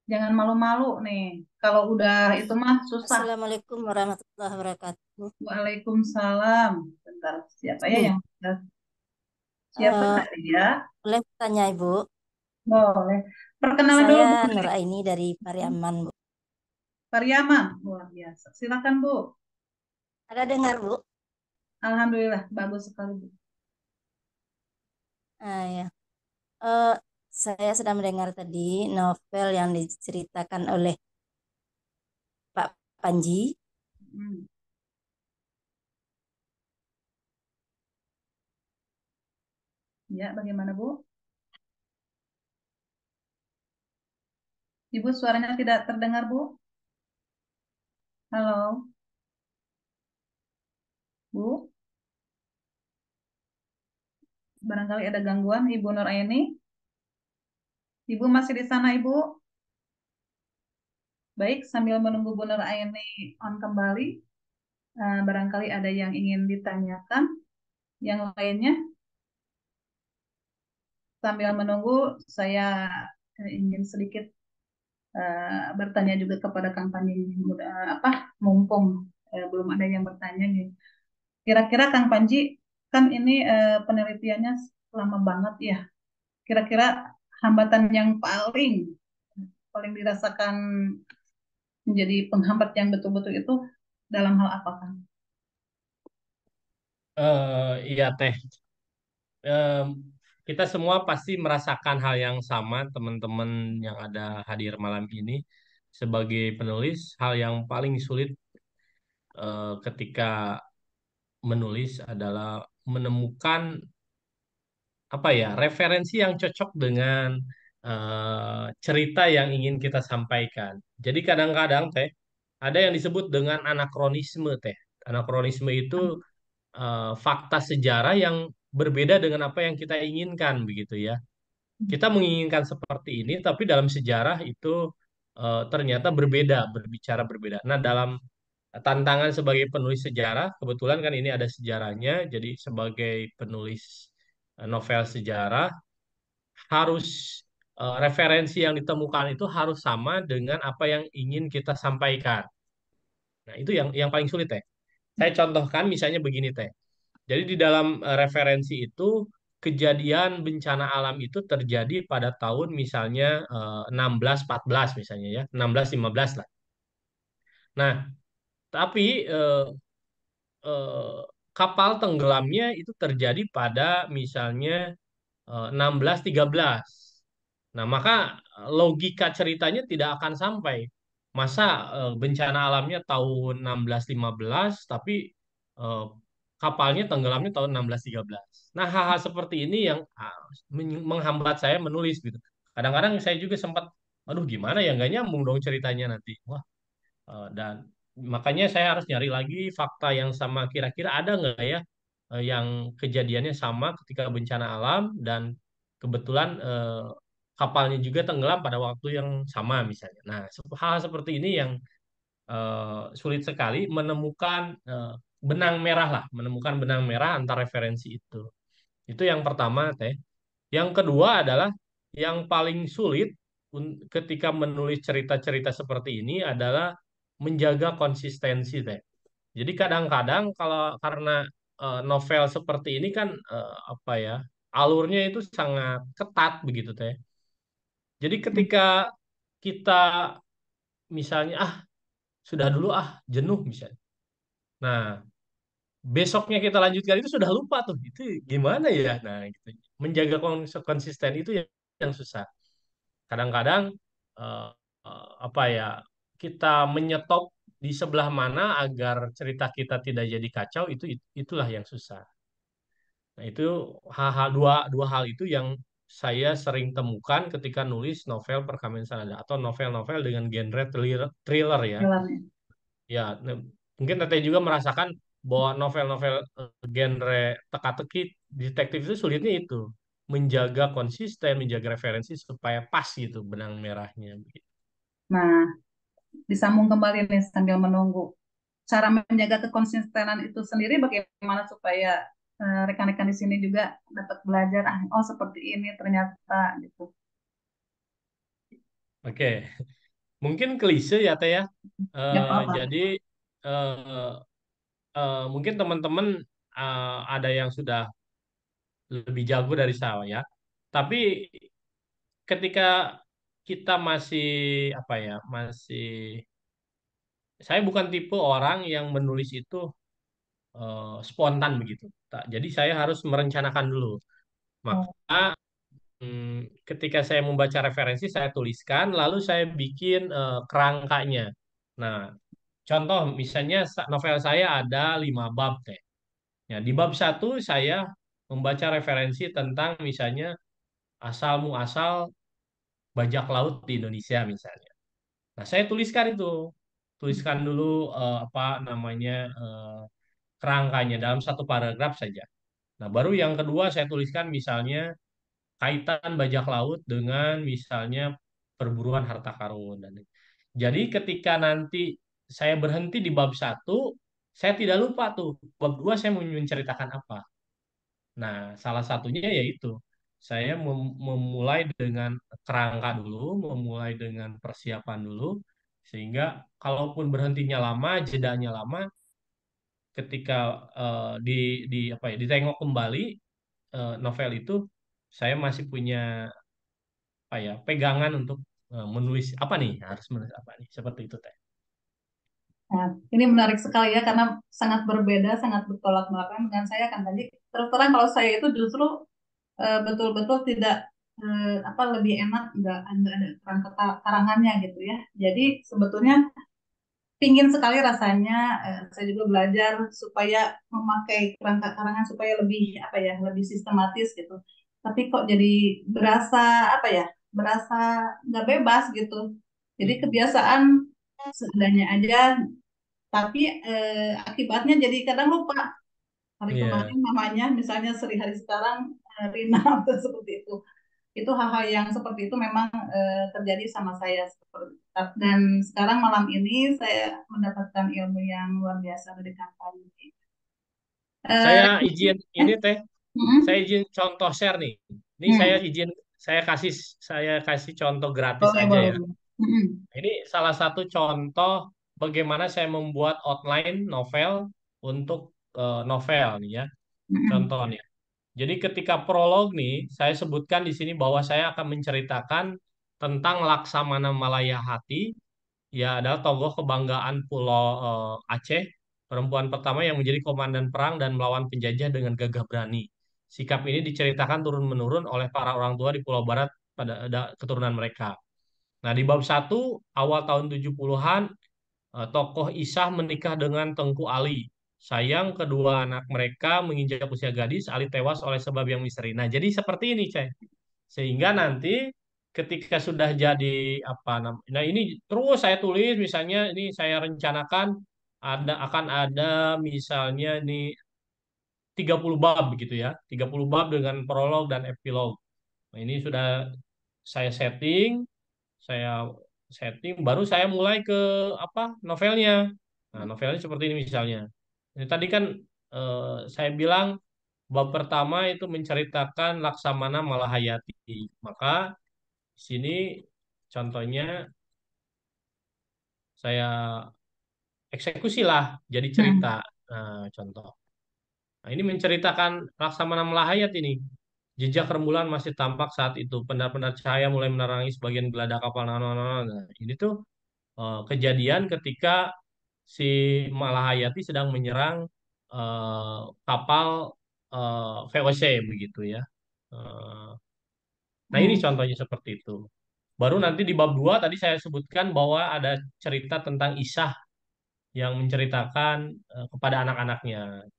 Jangan malu-malu nih. Kalau udah itu mah susah. Assalamualaikum warahmatullahi wabarakatuh. Waalaikumsalam. Bentar, siapa ya Bu, yang siapa eh, tadi ya? boleh tanya Ibu? Boleh. Perkenalan dulu Saya Bu. Nuraini dari Pariaman, Bu. Pariaman, luar biasa. Silakan Bu. Ada dengar, Bu? Alhamdulillah, bagus sekali Bu. Ya. Eh, Saya sedang mendengar tadi novel yang diceritakan oleh Pak Panji. Hmm. Ya, bagaimana Bu? Ibu suaranya tidak terdengar Bu. Halo, Bu. Barangkali ada gangguan Ibu Nuraini. Ibu masih di sana Ibu? Baik, sambil menunggu Bu Nuraini on kembali, barangkali ada yang ingin ditanyakan. Yang lainnya, sambil menunggu, saya ingin sedikit bertanya juga kepada Kang Panji, mumpung belum ada yang bertanya nih. Kira-kira Kang Panji, kan ini penelitiannya lama banget ya. Kira-kira hambatan yang paling paling dirasakan menjadi penghambat yang betul-betul itu dalam hal apa Kang? Iya teh. Em, kita semua pasti merasakan hal yang sama, teman-teman yang ada hadir malam ini. Sebagai penulis, hal yang paling sulit ketika menulis adalah menemukan apa ya referensi yang cocok dengan cerita yang ingin kita sampaikan. Jadi kadang-kadang teh ada yang disebut dengan anakronisme teh. Anakronisme itu fakta sejarah yang berbeda dengan apa yang kita inginkan begitu ya. Kita menginginkan seperti ini, tapi dalam sejarah itu ternyata berbeda, berbicara berbeda. Nah, dalam tantangan sebagai penulis sejarah, kebetulan kan ini ada sejarahnya, jadi sebagai penulis novel sejarah harus referensi yang ditemukan itu harus sama dengan apa yang ingin kita sampaikan. Nah, itu yang paling sulit teh. Saya contohkan misalnya begini teh. Jadi di dalam referensi itu kejadian bencana alam itu terjadi pada tahun misalnya 1614 misalnya ya, 1615 lah. Nah, tapi eh, kapal tenggelamnya itu terjadi pada misalnya 1613. Nah, maka logika ceritanya tidak akan sampai. Masa bencana alamnya tahun 1615, tapi eh, kapalnya tenggelamnya tahun 1613. Nah, hal-hal seperti ini yang menghambat saya menulis gitu. Kadang-kadang saya juga sempat, aduh gimana ya, nggak nyambung dong ceritanya nanti. Wah, dan makanya saya harus nyari lagi fakta yang sama kira-kira ada nggak ya yang kejadiannya sama ketika bencana alam dan kebetulan kapalnya juga tenggelam pada waktu yang sama misalnya. Nah, hal seperti ini yang sulit sekali menemukan benang merah lah, menemukan benang merah antar referensi itu. Itu yang pertama, Teh. Yang kedua adalah yang paling sulit ketika menulis cerita-cerita seperti ini adalah menjaga konsistensi, Teh. Jadi kadang-kadang kalau karena novel seperti ini kan apa ya, alurnya itu sangat ketat begitu, Teh. Jadi ketika kita misalnya sudah dulu jenuh misalnya. Nah, besoknya kita lanjutkan itu sudah lupa tuh. Itu gimana ya? Nah, gitu. Menjaga konsisten itu yang susah. Kadang-kadang eh, apa ya kita menyetop di sebelah mana agar cerita kita tidak jadi kacau itulah yang susah. Nah, itu hal-hal dua hal itu yang saya sering temukan ketika nulis novel Perkamen Sanada atau novel-novel dengan genre thriller ya. Jalannya. Ya, mungkin Teteh juga merasakan bahwa novel-novel genre teka-teki detektif itu sulitnya itu menjaga konsisten, menjaga referensi supaya pas gitu benang merahnya. Nah, disambung kembali nih sambil menunggu. Cara menjaga kekonsistenan itu sendiri bagaimana supaya rekan-rekan di sini juga dapat belajar, oh seperti ini ternyata gitu. Oke, mungkin klise ya Teh ya. Ya apa? Jadi eh, mungkin teman-teman ada yang sudah lebih jago dari saya, tapi ketika kita masih apa ya, masih saya bukan tipe orang yang menulis itu spontan begitu. Jadi saya harus merencanakan dulu. Oh, Maka ketika saya membaca referensi saya tuliskan, lalu saya bikin kerangkanya. Nah, contoh misalnya novel saya ada 5 bab teh. Ya, di bab 1 saya membaca referensi tentang misalnya asal muasal bajak laut di Indonesia misalnya. Nah, saya tuliskan itu. Tuliskan dulu apa namanya kerangkanya dalam satu paragraf saja. Nah, baru yang kedua saya tuliskan misalnya kaitan bajak laut dengan misalnya perburuan harta karun dan jadi ketika nanti saya berhenti di bab 1, saya tidak lupa tuh bab 2 saya mau menceritakan apa. Nah, salah satunya yaitu saya memulai dengan kerangka dulu, memulai dengan persiapan dulu, sehingga kalaupun berhentinya lama, jedanya lama, ketika di apa ya, ditengok kembali novel itu, saya masih punya apa ya, pegangan untuk menulis apa nih, harus menulis apa nih, seperti itu teh. Nah, ini menarik sekali ya karena sangat berbeda, sangat bertolak belakang dengan saya kan tadi. Terus terang kalau saya itu justru betul-betul tidak apa lebih enak nggak ada kerangka karangannya gitu ya. Jadi sebetulnya pingin sekali rasanya saya juga belajar supaya memakai kerangka karangan supaya lebih apa ya lebih sistematis gitu. Tapi kok jadi berasa apa ya berasa nggak bebas gitu. Jadi kebiasaan seadanya aja tapi akibatnya jadi kadang lupa hari Iya. kemarin namanya misalnya hari sekarang Rina atau seperti itu. Itu hal-hal yang seperti itu memang terjadi sama saya dan sekarang malam ini saya mendapatkan ilmu yang luar biasa dari kampanye. Saya Eh, izin ini teh, saya mm, izin contoh share nih. Ini saya mm, izin saya kasih contoh gratis boleh aja boleh. ya. Boleh. Mm, Ini salah satu contoh bagaimana saya membuat outline novel untuk novel nih ya. mm, Contohnya. Jadi ketika prolog nih, saya sebutkan di sini bahwa saya akan menceritakan tentang Laksamana Malayahati, ya adalah tokoh kebanggaan Pulau Aceh, perempuan pertama yang menjadi komandan perang dan melawan penjajah dengan gagah berani. Sikap ini diceritakan turun-menurun oleh para orang tua di Pulau Barat pada keturunan mereka. Nah, di bab 1 awal tahun 70-an tokoh Isah menikah dengan Tengku Ali. Sayang kedua anak mereka menginjak usia gadis, Ali tewas oleh sebab yang misteri. Nah, jadi seperti ini, Cek. Sehingga nanti ketika sudah jadi apa namanya, nah ini terus saya tulis misalnya ini saya rencanakan akan ada misalnya ini 30 bab gitu ya. 30 bab dengan prolog dan epilog. Nah, ini sudah saya saya setting baru saya mulai ke apa novelnya. Nah, novelnya seperti ini misalnya. Ini tadi kan saya bilang bab pertama itu menceritakan Laksamana Malahayati. Maka di sini contohnya saya eksekusi lah jadi cerita. mm, Nah, contoh. Nah, ini menceritakan Laksamana Malahayat ini. Jejak rembulan masih tampak saat itu. Pendar-pendar cahaya mulai menerangi sebagian geladak kapal. Nah, ini tuh kejadian ketika si Malahayati sedang menyerang kapal VOC begitu ya. Eh, nah, ini mm, contohnya seperti itu. Baru nanti di bab 2 tadi saya sebutkan bahwa ada cerita tentang Isah yang menceritakan kepada anak-anaknya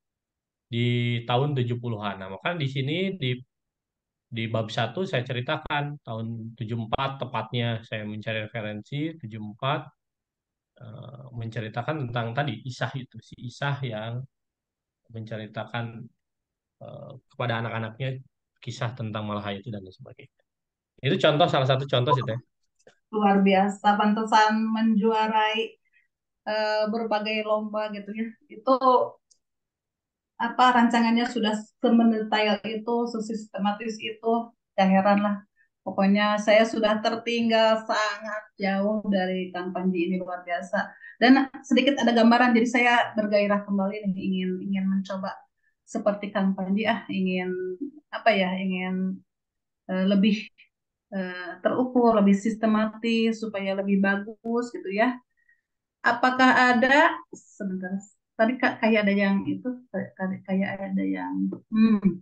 di tahun 70-an. Nah, maka di sini di bab 1 saya ceritakan tahun 74 tepatnya saya mencari referensi 74 menceritakan tentang tadi Isah itu si Isah yang menceritakan kepada anak-anaknya kisah tentang Malahayati dan lain sebagainya. Itu contoh salah satu contoh sih teh. luar biasa, pantesan menjuarai berbagai lomba gitu ya. Itu apa rancangannya sudah semendetail itu, sesistematis itu, ya heran lah. Pokoknya saya sudah tertinggal sangat jauh dari Kang Panji ini luar biasa. Dan sedikit ada gambaran, jadi saya bergairah kembali nih, ingin ingin mencoba seperti Kang Panji ingin apa ya, ingin lebih terukur, lebih sistematis supaya lebih bagus gitu ya. Apakah ada sebentar? Tadi kayak ada yang itu, kayak ada yang hmm,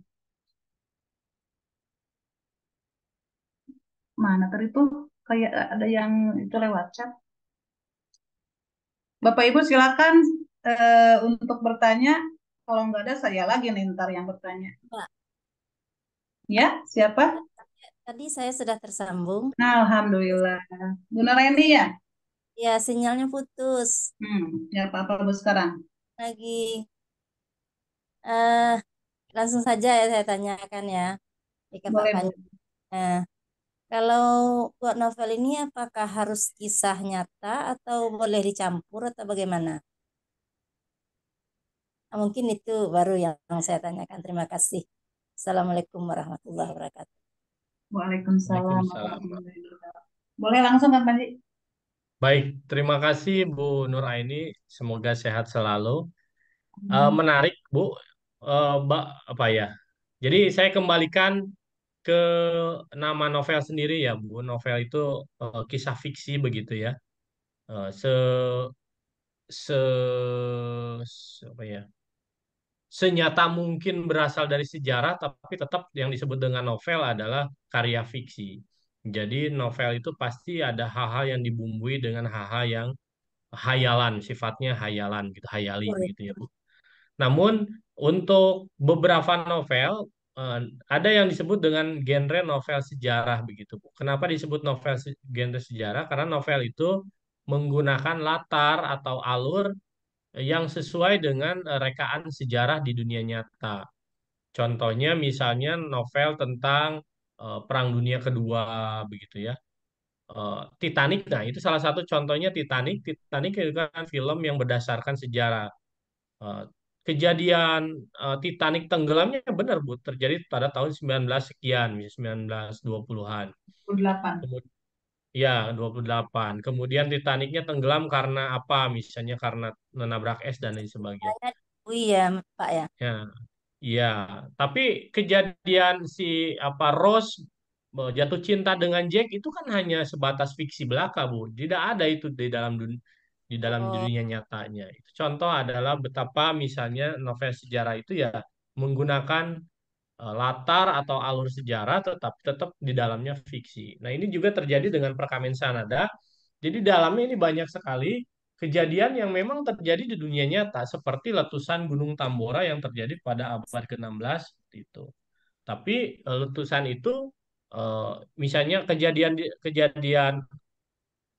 Mana tadi tuh kayak ada yang itu lewat chat. Bapak Ibu silakan untuk bertanya. Kalau nggak ada saya lagi nih ntar yang bertanya. Pak, Ya, siapa? tadi saya sudah tersambung. Nah, Alhamdulillah. Bu Nareni ya? Ya, sinyalnya putus. Ya apa-apa Bu sekarang. Lagi eh langsung saja ya saya tanyakan ya. Jika Pak Boleh Bu. Panji. Nah, kalau buat novel ini apakah harus kisah nyata atau boleh dicampur atau bagaimana? Nah, mungkin itu baru yang saya tanyakan. Terima kasih. Assalamualaikum warahmatullahi wabarakatuh. Waalaikumsalam Waalaikumsalam. warahmatullahi wabarakatuh. Boleh langsung kan Panji? Baik, terima kasih Bu Nur Aini. Semoga sehat selalu. Menarik, Bu. Apa ya? Jadi saya kembalikan ke nama novel sendiri ya, Bu. Novel itu kisah fiksi begitu ya. Eh, se se apa ya? Senyata mungkin berasal dari sejarah, tapi tetap yang disebut dengan novel adalah karya fiksi. Jadi novel itu pasti ada hal-hal yang dibumbui dengan hal-hal yang hayalan, sifatnya hayalan gitu, hayali Boleh. begitu ya, Bu. Namun untuk beberapa novel ada yang disebut dengan genre novel sejarah begitu, Bu. Kenapa disebut novel genre sejarah? Karena novel itu menggunakan latar atau alur yang sesuai dengan rekaan sejarah di dunia nyata. Contohnya misalnya novel tentang Perang Dunia Kedua begitu ya. Titanic, nah itu salah satu contohnya Titanic. Titanic itu kan film yang berdasarkan sejarah. Eh, Kejadian Titanic tenggelamnya benar Bu, terjadi pada tahun 19 sekian, misalnya 1920-an. 28. Kemudian ya 28. Kemudian Titanicnya tenggelam karena apa? Misalnya karena menabrak es dan lain sebagainya. Saya ya, Pak ya. Ya, iya, tapi kejadian si apa Rose jatuh cinta dengan Jack itu kan hanya sebatas fiksi belaka, Bu. Tidak ada itu di dalam Oh, dunia nyatanya. Itu contoh adalah betapa misalnya novel sejarah itu ya menggunakan latar atau alur sejarah tetapi tetap di dalamnya fiksi. Nah, ini juga terjadi dengan Perkamen Sanada. Jadi dalamnya ini banyak sekali kejadian yang memang terjadi di dunia nyata seperti letusan Gunung Tambora yang terjadi pada abad ke-16 seperti itu. Tapi letusan itu eh, misalnya kejadian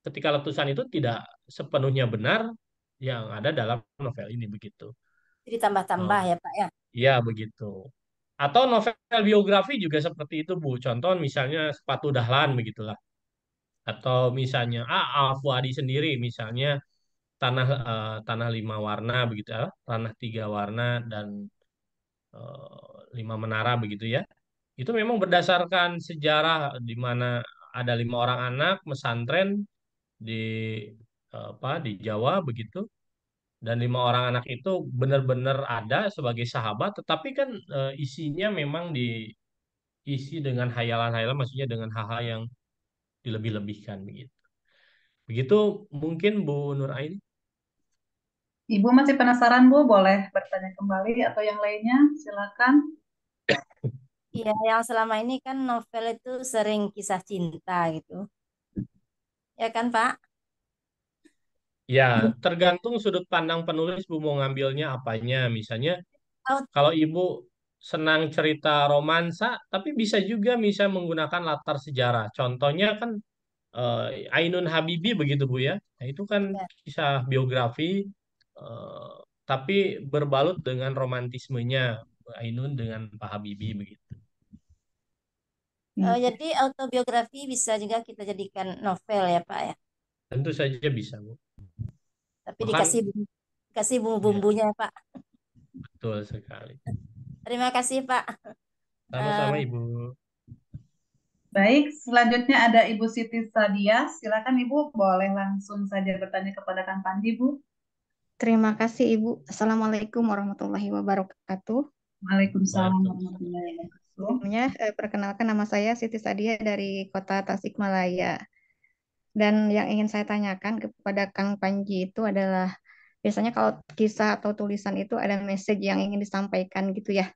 ketika letusan itu tidak sepenuhnya benar yang ada dalam novel ini begitu. ditambah-tambah Eh, ya, Pak ya. Ya begitu. Atau novel biografi juga seperti itu, Bu. Contoh misalnya Sepatu Dahlan begitulah. Atau misalnya Al-Fuadi sendiri misalnya Tanah Lima Warna begitu ya. Tanah Tiga Warna dan Lima Menara begitu ya. Itu memang berdasarkan sejarah di mana ada 5 orang anak mesantren di di Jawa begitu dan 5 orang anak itu benar-benar ada sebagai sahabat, tetapi kan isinya memang diisi dengan hayalan-hayalan, maksudnya dengan hal-hal yang dilebih-lebihkan begitu. Begitu mungkin Bu Nur Aini. Ibu masih penasaran Bu? Boleh bertanya kembali atau yang lainnya? Silakan. Iya, yang selama ini kan novel itu sering kisah cinta gitu. Ya kan, Pak? Ya, tergantung sudut pandang penulis Bu mau ngambilnya apanya. Misalnya Tahu kalau Ibu senang cerita romansa, tapi bisa juga menggunakan latar sejarah. Contohnya kan Ainun Habibi begitu Bu ya. Nah, itu kan ya. kisah biografi eh, tapi berbalut dengan romantismenya Ainun dengan Pak Habibie begitu. Jadi autobiografi bisa juga kita jadikan novel ya, Pak ya. Tentu saja bisa Bu. Tapi Bahkan dikasih ya bumbu-bumbunya, Pak. betul sekali. Terima kasih, Pak. Eh, Sama-sama Ibu. Baik, selanjutnya ada Ibu Siti Sadia. Silakan Ibu, boleh langsung saja bertanya kepada Kang Panji, Bu. Terima kasih Ibu. Assalamualaikum warahmatullahi wabarakatuh. Waalaikumsalam Waalaikumsalam. warahmatullahi wabarakatuh. Sebelumnya, perkenalkan nama saya Siti Sadia dari Kota Tasikmalaya. Dan yang ingin saya tanyakan kepada Kang Panji itu adalah, biasanya kalau kisah atau tulisan itu ada message yang ingin disampaikan gitu ya,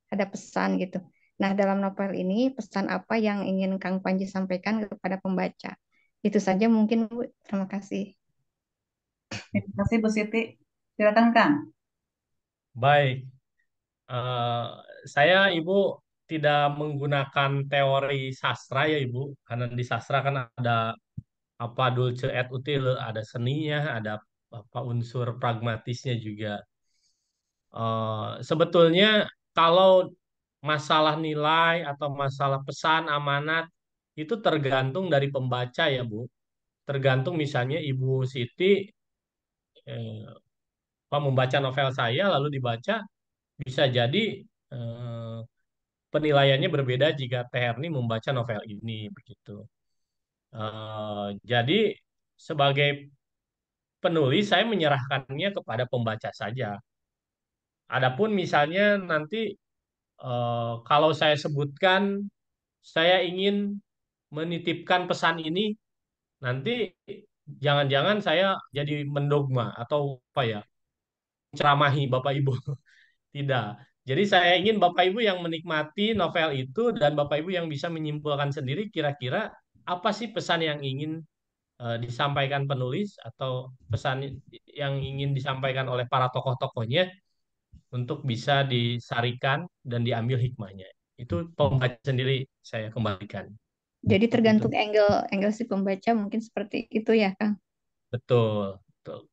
ada pesan gitu. Nah, dalam novel ini pesan apa yang ingin Kang Panji sampaikan kepada pembaca? Itu saja mungkin, Bu. Terima kasih. Terima kasih Bu Siti. Silakan Kang. Baik, eh, saya Ibu tidak menggunakan teori sastra ya Ibu, karena di sastra kan ada apa dulce et utile, ada seninya, ada apa unsur pragmatisnya juga. Sebetulnya kalau masalah nilai atau masalah pesan amanat itu tergantung dari pembaca ya Bu. Tergantung misalnya Ibu Siti eh, apa, membaca novel saya lalu dibaca bisa jadi eh, penilaiannya berbeda jika Teh Erni membaca novel ini begitu. Jadi sebagai penulis saya menyerahkannya kepada pembaca saja. Adapun misalnya nanti kalau saya sebutkan saya ingin menitipkan pesan ini, nanti jangan-jangan saya jadi mendogma atau apa ya, ceramahi Bapak Ibu. Tidak. Jadi saya ingin Bapak Ibu yang menikmati novel itu dan Bapak Ibu yang bisa menyimpulkan sendiri kira-kira apa sih pesan yang ingin disampaikan penulis atau pesan yang ingin disampaikan oleh para tokoh-tokohnya untuk bisa disarikan dan diambil hikmahnya. Itu pembaca sendiri saya kembalikan. Jadi Seperti itu. tergantung angle angle si pembaca mungkin seperti itu ya, Kang. Betul, betul.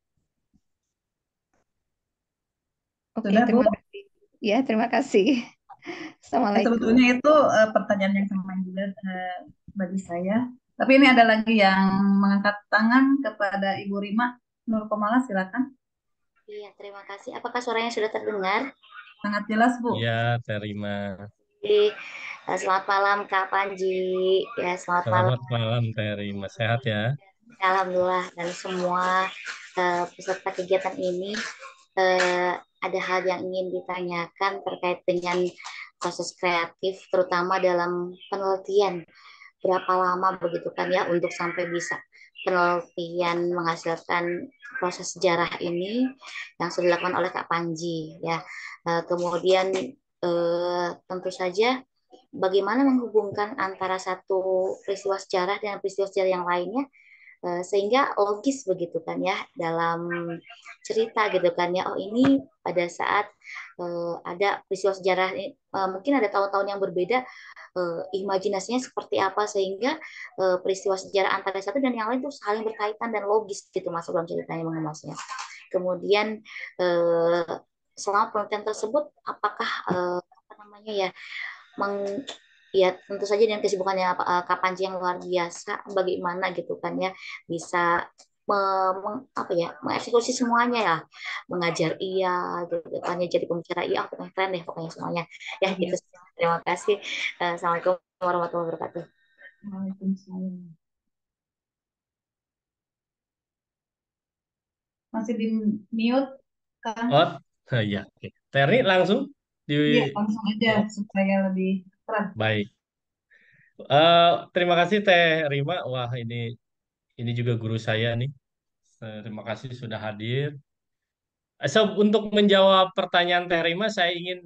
Oke, Sudah Bu? terima kasih. Ya, terima kasih. Ya, Assalamualaikum. sebetulnya itu pertanyaan yang sama juga bagi saya. Tapi ini ada lagi yang mengangkat tangan kepada Ibu Rima Nur Komala, silakan. Iya, terima kasih. Apakah suaranya sudah terdengar? Sangat jelas Bu. Ya, terima. Jadi, selamat malam Kak Panji. Ya, selamat malam. Selamat malam, terima. Sehat ya? Alhamdulillah dan semua peserta kegiatan ini ada hal yang ingin ditanyakan terkait dengan proses kreatif, terutama dalam penelitian. Berapa lama begitu kan ya untuk sampai bisa penelitian menghasilkan proses sejarah ini yang sudah dilakukan oleh Kak Panji ya. Kemudian tentu saja bagaimana menghubungkan antara satu peristiwa sejarah dengan peristiwa sejarah yang lainnya sehingga logis begitu kan ya dalam cerita gitu kan ya, oh ini pada saat ada peristiwa sejarah ini mungkin ada tahun-tahun yang berbeda, imajinasinya seperti apa sehingga peristiwa sejarah antara satu dan yang lain itu saling berkaitan dan logis gitu masuk dalam ceritanya mengemasnya. Kemudian selama penelitian tersebut apakah apa namanya ya ya tentu saja dengan kesibukannya Kak Panji yang luar biasa bagaimana gitu kan ya bisa apa ya mengeksekusi semuanya ya, mengajar iya gitu kan ya, jadi pembicara iya, pokoknya keren deh pokoknya semuanya ya Iya. itu. Terima kasih. Assalamualaikum warahmatullahi wabarakatuh. Waalaikumsalam. Masih di mute Kang? Oh, ya. Oke. Terni langsung di. Iya, langsung aja Oh, supaya lebih keren. baik. Terima kasih Teh Rima. Wah, ini juga guru saya nih. Terima kasih sudah hadir. Untuk menjawab pertanyaan Teh Rima, saya ingin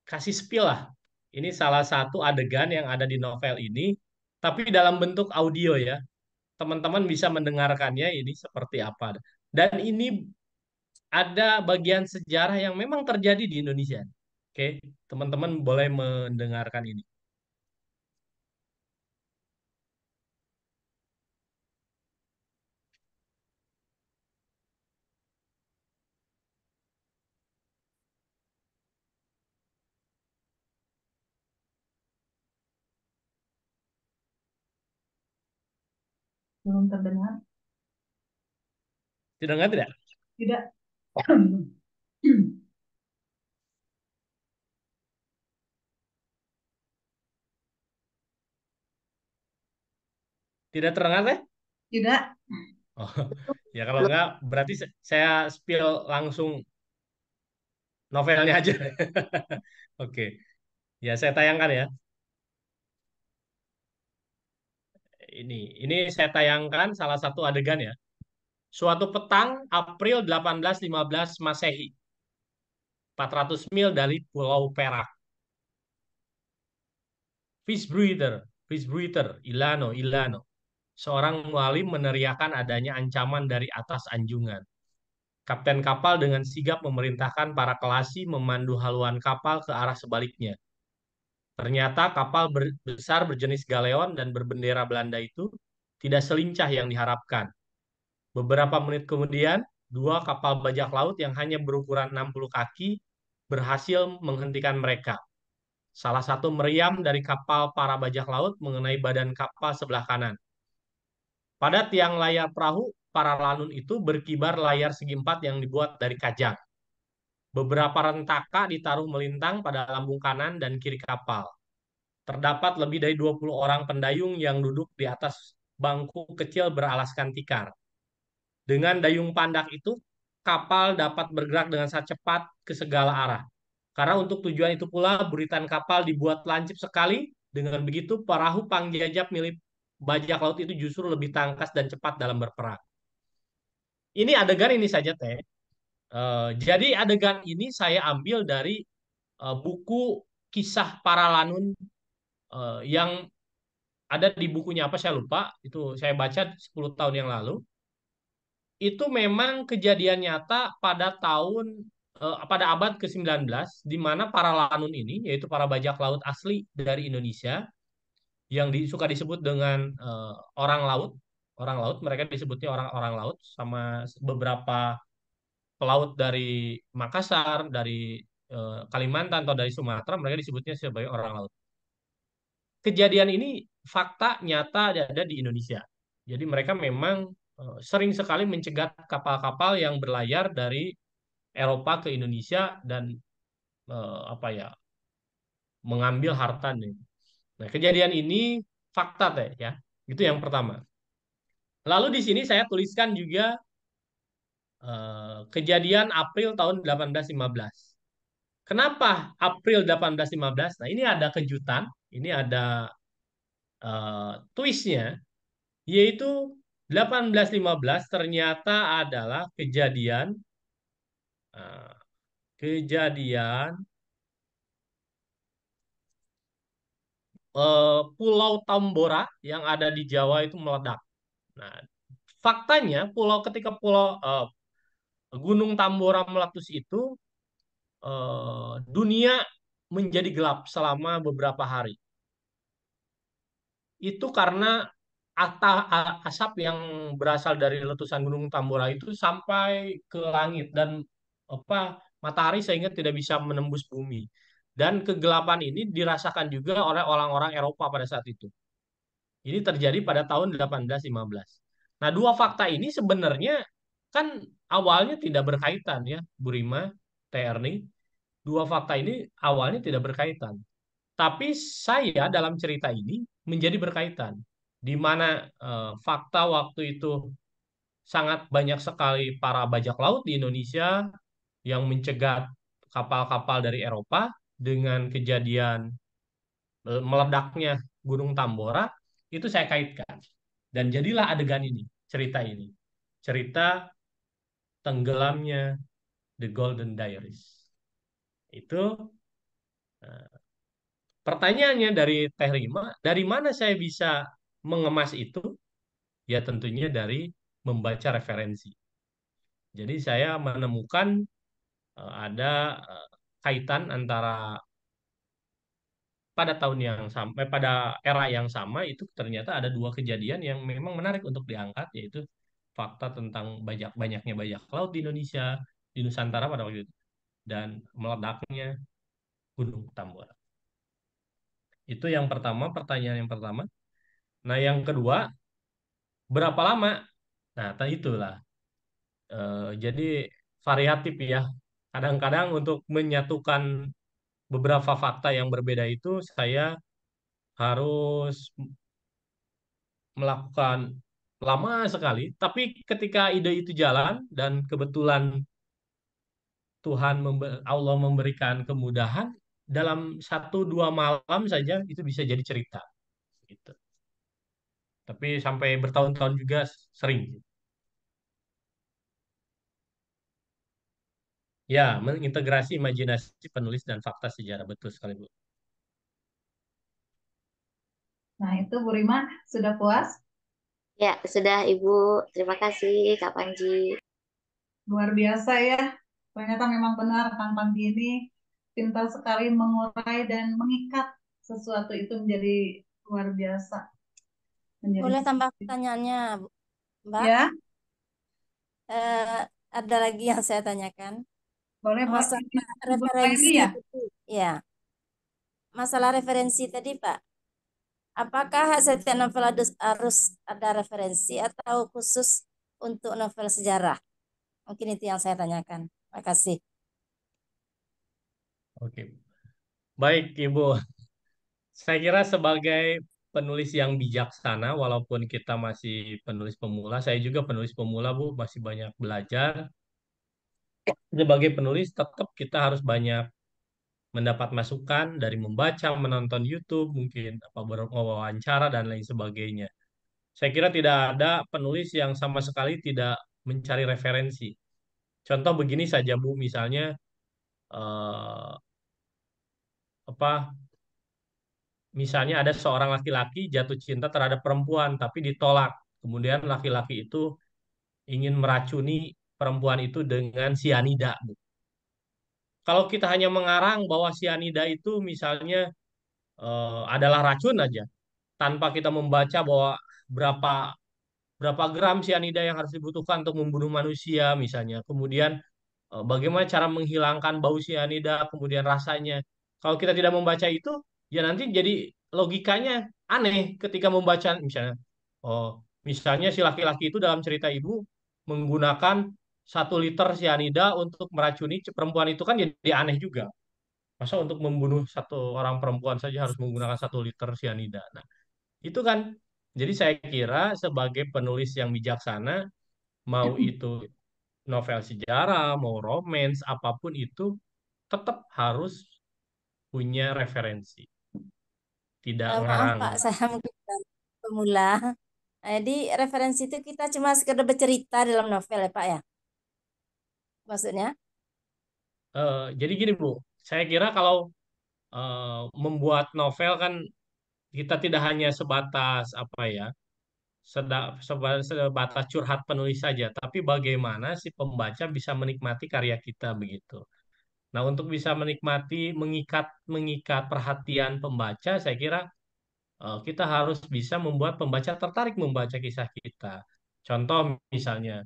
kasih spill lah. Ini salah satu adegan yang ada di novel ini, tapi dalam bentuk audio ya. Teman-teman bisa mendengarkannya ini seperti apa. Dan ini ada bagian sejarah yang memang terjadi di Indonesia. Oke, teman-teman boleh mendengarkan ini. Belum terdengar? Didengar tidak? Tidak. Tidak terdengar Teh? Tidak. Oh, ya kalau enggak berarti saya spill langsung novelnya aja. Oke, ya saya tayangkan ya. Ini saya tayangkan salah satu adegan ya. Suatu petang April 1815 Masehi, 400 mil dari Pulau Perak. Fitzbruiter, Ilano. Seorang mualim meneriakan adanya ancaman dari atas anjungan. Kapten kapal dengan sigap memerintahkan para kelasi memandu haluan kapal ke arah sebaliknya. Ternyata kapal besar berjenis galeon dan berbendera Belanda itu tidak selincah yang diharapkan. Beberapa menit kemudian, dua kapal bajak laut yang hanya berukuran 60 kaki berhasil menghentikan mereka. Salah satu meriam dari kapal para bajak laut mengenai badan kapal sebelah kanan. Pada tiang layar perahu, para lanun itu berkibar layar segi empat yang dibuat dari kajang. Beberapa rentaka ditaruh melintang pada lambung kanan dan kiri kapal. Terdapat lebih dari 20 orang pendayung yang duduk di atas bangku kecil beralaskan tikar. Dengan dayung pandak itu, kapal dapat bergerak dengan sangat cepat ke segala arah. Karena untuk tujuan itu pula, buritan kapal dibuat lancip sekali. Dengan begitu, perahu pangjajah milik bajak laut itu justru lebih tangkas dan cepat dalam berperang. Ini adegan ini saja, Teh. Jadi adegan ini saya ambil dari buku kisah para lanun yang ada di bukunya apa saya lupa. Itu saya baca 10 tahun yang lalu. Itu memang kejadian nyata pada abad ke-19 di mana para lanun ini yaitu para bajak laut asli dari Indonesia yang suka disebut dengan orang laut. Orang laut, mereka disebutnya orang-orang laut sama beberapa pelaut dari Makassar, dari Kalimantan atau dari Sumatera, mereka disebutnya sebagai orang laut. Kejadian ini fakta nyata ada di Indonesia. Jadi mereka memang sering sekali mencegat kapal-kapal yang berlayar dari Eropa ke Indonesia dan apa ya mengambil harta nih. Nah, kejadian ini fakta teh ya. Itu yang pertama. Lalu di sini saya tuliskan juga kejadian April tahun 1815. Kenapa April 1815? Nah, ini ada kejutan, ini ada twistnya, yaitu 1815 ternyata adalah uh, kejadian Pulau Tambora yang ada di Jawa itu meledak. Nah, faktanya ketika Gunung Tambora meletus itu dunia menjadi gelap selama beberapa hari. Itu karena asap yang berasal dari letusan Gunung Tambora itu sampai ke langit dan apa matahari sehingga tidak bisa menembus bumi. Dan kegelapan ini dirasakan juga oleh orang-orang Eropa pada saat itu. Ini terjadi pada tahun 1815. Nah, dua fakta ini sebenarnya kan awalnya tidak berkaitan ya, Bu Rima, Teh Erni. Dua fakta ini awalnya tidak berkaitan. Tapi saya dalam cerita ini menjadi berkaitan. Di mana fakta waktu itu sangat banyak sekali para bajak laut di Indonesia yang mencegat kapal-kapal dari Eropa dengan kejadian meledaknya Gunung Tambora, itu saya kaitkan. Dan jadilah adegan ini, cerita ini. Cerita tenggelamnya The Golden Diaries. Itu pertanyaannya dari Teh Rima, dari mana saya bisa mengemas itu? Ya tentunya dari membaca referensi. Jadi saya menemukan ada kaitan antara pada tahun yang sampai pada era yang sama itu ternyata ada dua kejadian yang memang menarik untuk diangkat, yaitu fakta tentang banyaknya bajak laut di Indonesia, di Nusantara pada waktu itu, dan meledaknya Gunung Tambora. Itu yang pertama, pertanyaan yang pertama. Nah, yang kedua, berapa lama? Nah, itulah. Jadi variatif ya. Kadang-kadang untuk menyatukan beberapa fakta yang berbeda itu saya harus melakukan lama sekali. Tapi ketika ide itu jalan dan kebetulan Allah memberikan kemudahan, dalam 1-2 malam saja itu bisa jadi cerita. Gitu. Tapi sampai bertahun-tahun juga sering. Ya, mengintegrasi imajinasi penulis dan fakta sejarah. Betul sekali, Bu. Nah, itu Bu Rima sudah puas? Ya, sudah Ibu. Terima kasih Kak Panji. Luar biasa ya. Ternyata memang benar Kang Panji ini pintar sekali mengurai dan mengikat sesuatu itu menjadi luar biasa. Menjadi Boleh tambah pertanyaannya, Mbak? ya, Eh, ada lagi yang saya tanyakan. boleh Pak. Masalah Bu Raini referensi ya? itu, ya. Masalah referensi tadi, Pak. Apakah setiap novel harus ada referensi atau khusus untuk novel sejarah? Mungkin itu yang saya tanyakan. Terima kasih. Oke. Baik, Ibu. Saya kira sebagai penulis yang bijaksana, walaupun kita masih penulis pemula, saya juga penulis pemula, Bu, masih banyak belajar. Sebagai penulis, tetap kita harus banyak mendapat masukan dari membaca, menonton YouTube, mungkin apa wawancara dan lain sebagainya. Saya kira tidak ada penulis yang sama sekali tidak mencari referensi. Contoh begini saja, Bu, misalnya eh, apa misalnya ada seorang laki-laki jatuh cinta terhadap perempuan tapi ditolak. Kemudian laki-laki itu ingin meracuni perempuan itu dengan sianida, Bu. Kalau kita hanya mengarang bahwa sianida itu misalnya adalah racun aja, tanpa kita membaca bahwa berapa berapa gram sianida yang harus dibutuhkan untuk membunuh manusia misalnya. Kemudian bagaimana cara menghilangkan bau sianida, kemudian rasanya. Kalau kita tidak membaca itu, ya nanti jadi logikanya aneh ketika membaca misalnya. Oh, misalnya si laki-laki itu dalam cerita ibu menggunakan 1 liter sianida untuk meracuni perempuan itu kan jadi aneh juga. Masa untuk membunuh satu orang perempuan saja harus menggunakan 1 liter sianida. Nah, itu kan. Jadi saya kira sebagai penulis yang bijaksana, mau itu novel sejarah, mau romance, apapun itu tetap harus punya referensi. Tidak Maaf ngarang. Pak, saya mungkin baru pemula. Jadi referensi itu kita cuma sekedar bercerita dalam novel ya Pak ya? Maksudnya? Jadi gini Bu, saya kira kalau membuat novel kan kita tidak hanya sebatas apa ya, sebatas curhat penulis saja, tapi bagaimana si pembaca bisa menikmati karya kita begitu. Nah, untuk bisa menikmati, mengikat mengikat perhatian pembaca, saya kira kita harus bisa membuat pembaca tertarik membaca kisah kita. Contoh misalnya,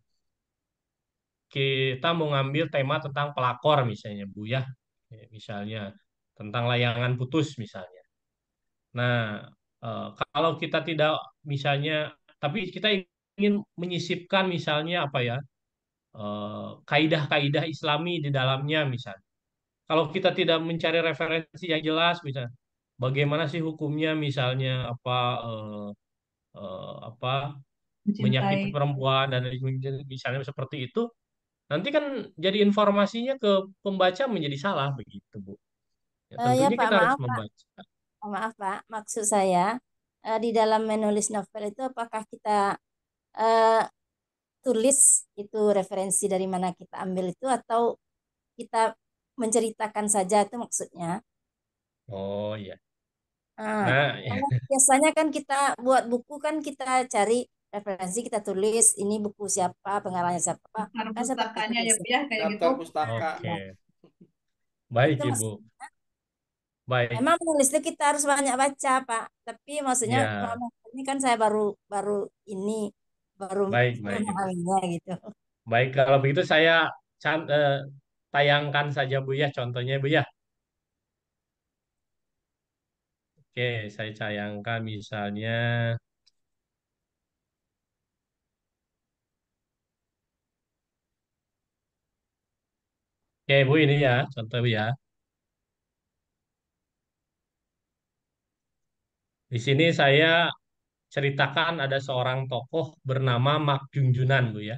kita mau ngambil tema tentang pelakor misalnya, Bu ya. Misalnya tentang layangan putus misalnya. Nah, kalau kita tidak misalnya, tapi kita ingin menyisipkan misalnya apa ya, kaidah-kaidah Islami di dalamnya misalnya. Kalau kita tidak mencari referensi yang jelas, misalnya bagaimana sih hukumnya misalnya apa menyakiti Mencintai. perempuan dan misalnya seperti itu, nanti kan jadi informasinya ke pembaca menjadi salah begitu, Bu. Ya, Ya tentunya Pak, kita harus maaf Pak. membaca. Maaf Pak, maksud saya di dalam menulis novel itu apakah kita eh, tulis itu referensi dari mana kita ambil itu atau kita menceritakan saja itu maksudnya? Oh iya. Nah, Nah, kalau biasanya kan kita buat buku kan kita cari referensi, kita tulis ini buku siapa, pengarangnya siapa, Daftar kan seperti itu pustakanya ya, Bu, biasanya. ya kayak gitu. Daftar pustaka. oke. Ya, Baik, itu Ibu. maksud. Baik. Memang menulis itu kita harus banyak baca, Pak. Tapi maksudnya Ya, kalau ini kan saya baru baru ini baru baik, Ibu. memahaminya gitu. Baik, kalau begitu saya tayangkan saja, Bu ya, contohnya, Bu ya. Oke, saya tayangkan misalnya. Oke, Bu, ini ya, contoh Bu ya. Di sini saya ceritakan ada seorang tokoh bernama Mak Junjunan, Bu ya.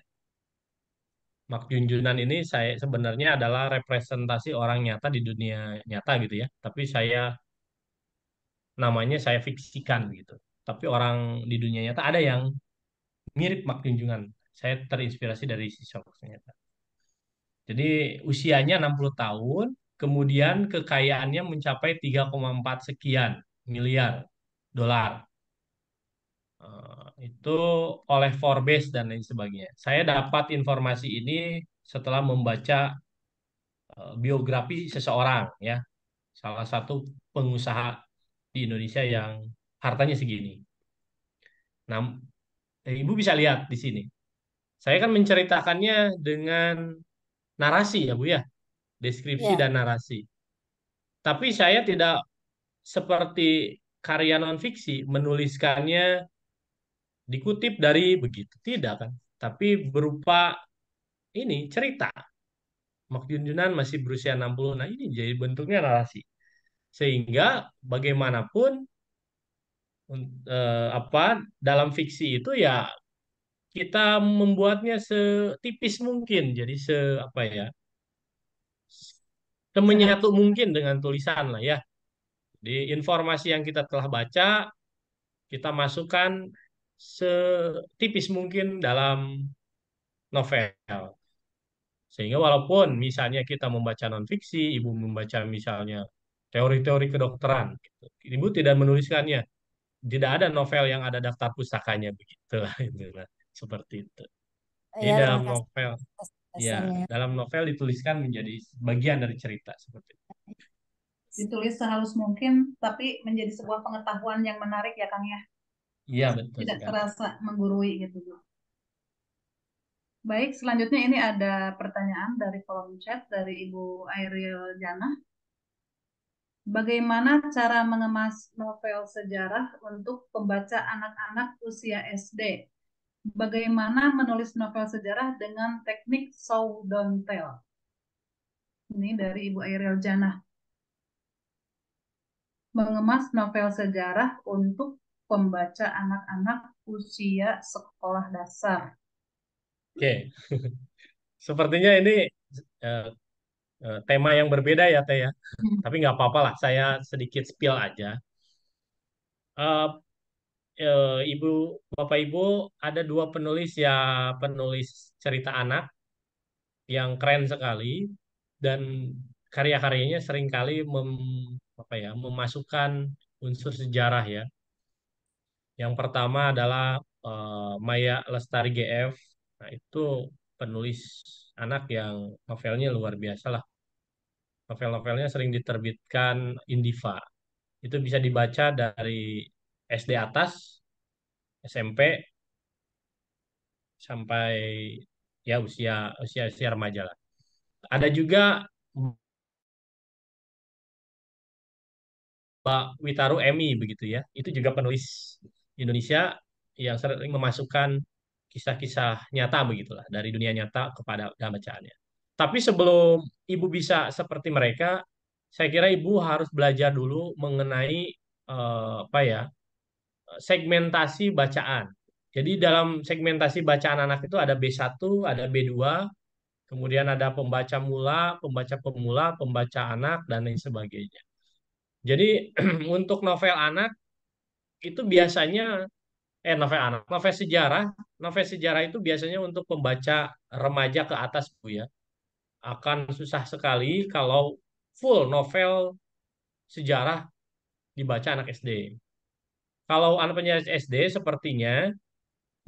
Mak Junjunan ini saya sebenarnya adalah representasi orang nyata di dunia nyata gitu ya. Tapi namanya saya fiksikan gitu. Tapi orang di dunia nyata ada yang mirip Mak Junjunan. Saya terinspirasi dari si sosok nyata. Jadi usianya 60 tahun, kemudian kekayaannya mencapai 3,4 sekian miliar dolar. Itu oleh Forbes dan lain sebagainya. Saya dapat informasi ini setelah membaca biografi seseorang ya, salah satu pengusaha di Indonesia yang hartanya segini. Nah, Ibu bisa lihat di sini. Saya kan menceritakannya dengan narasi ya Bu ya, deskripsi Ya, dan narasi. Tapi saya tidak seperti karya non fiksi menuliskannya dikutip dari begitu, tidak kan? Tapi berupa ini cerita. Mak Junjunan masih berusia 60. Nah, ini jadi bentuknya narasi. Sehingga bagaimanapun apa dalam fiksi itu ya kita membuatnya setipis mungkin. Jadi apa ya? Semenyatu Sehalus mungkin dengan tulisan lah ya. Di informasi yang kita telah baca, kita masukkan setipis mungkin dalam novel. Sehingga walaupun misalnya kita membaca non-fiksi, ibu membaca misalnya teori-teori kedokteran, gitu. Ibu tidak menuliskannya. Tidak ada novel yang ada daftar pustakanya begitu lah. Itulah. Seperti itu. Jadi ya dalam terima kasih novel, atas ya penjelasannya. dalam novel dituliskan menjadi bagian dari cerita seperti itu. ditulis sehalus mungkin, tapi menjadi sebuah pengetahuan yang menarik ya Kang ya. Iya betul Tidak sekali. terasa menggurui gitu Bu. Baik, selanjutnya ini ada pertanyaan dari kolom chat dari Ibu Airil Jana. Bagaimana cara mengemas novel sejarah untuk pembaca anak-anak usia SD? Bagaimana menulis novel sejarah dengan teknik show don't tell? Ini dari Ibu Airil Jana. Mengemas novel sejarah untuk pembaca anak-anak usia sekolah dasar. Oke, sepertinya ini eh, tema yang berbeda ya Teh ya. Tapi nggak apa-apa lah, saya sedikit spill aja. Eh, Ibu, Bapak Ibu, ada dua penulis ya, penulis cerita anak yang keren sekali dan karya-karyanya seringkali apa ya, memasukkan unsur sejarah ya. Yang pertama adalah Maya Lestari GF. Nah, itu penulis anak yang novelnya luar biasa lah. Novel-novelnya sering diterbitkan Indiva. Itu bisa dibaca dari SD atas, SMP sampai ya usia usia usia remaja lah. Ada juga Mbak Witaru Emi begitu ya. Itu juga penulis Indonesia yang sering memasukkan kisah-kisah nyata begitulah dari dunia nyata kepada dalam bacaannya. Tapi sebelum ibu bisa seperti mereka, saya kira ibu harus belajar dulu mengenai apa ya segmentasi bacaan. Jadi dalam segmentasi bacaan anak itu ada B1, ada B2, kemudian ada pembaca mula, pembaca pemula, pembaca anak, dan lain sebagainya. Jadi untuk novel anak itu biasanya novel anak, novel sejarah itu biasanya untuk pembaca remaja ke atas Bu ya. Akan susah sekali kalau full novel sejarah dibaca anak SD. Kalau anak penjajah SD sepertinya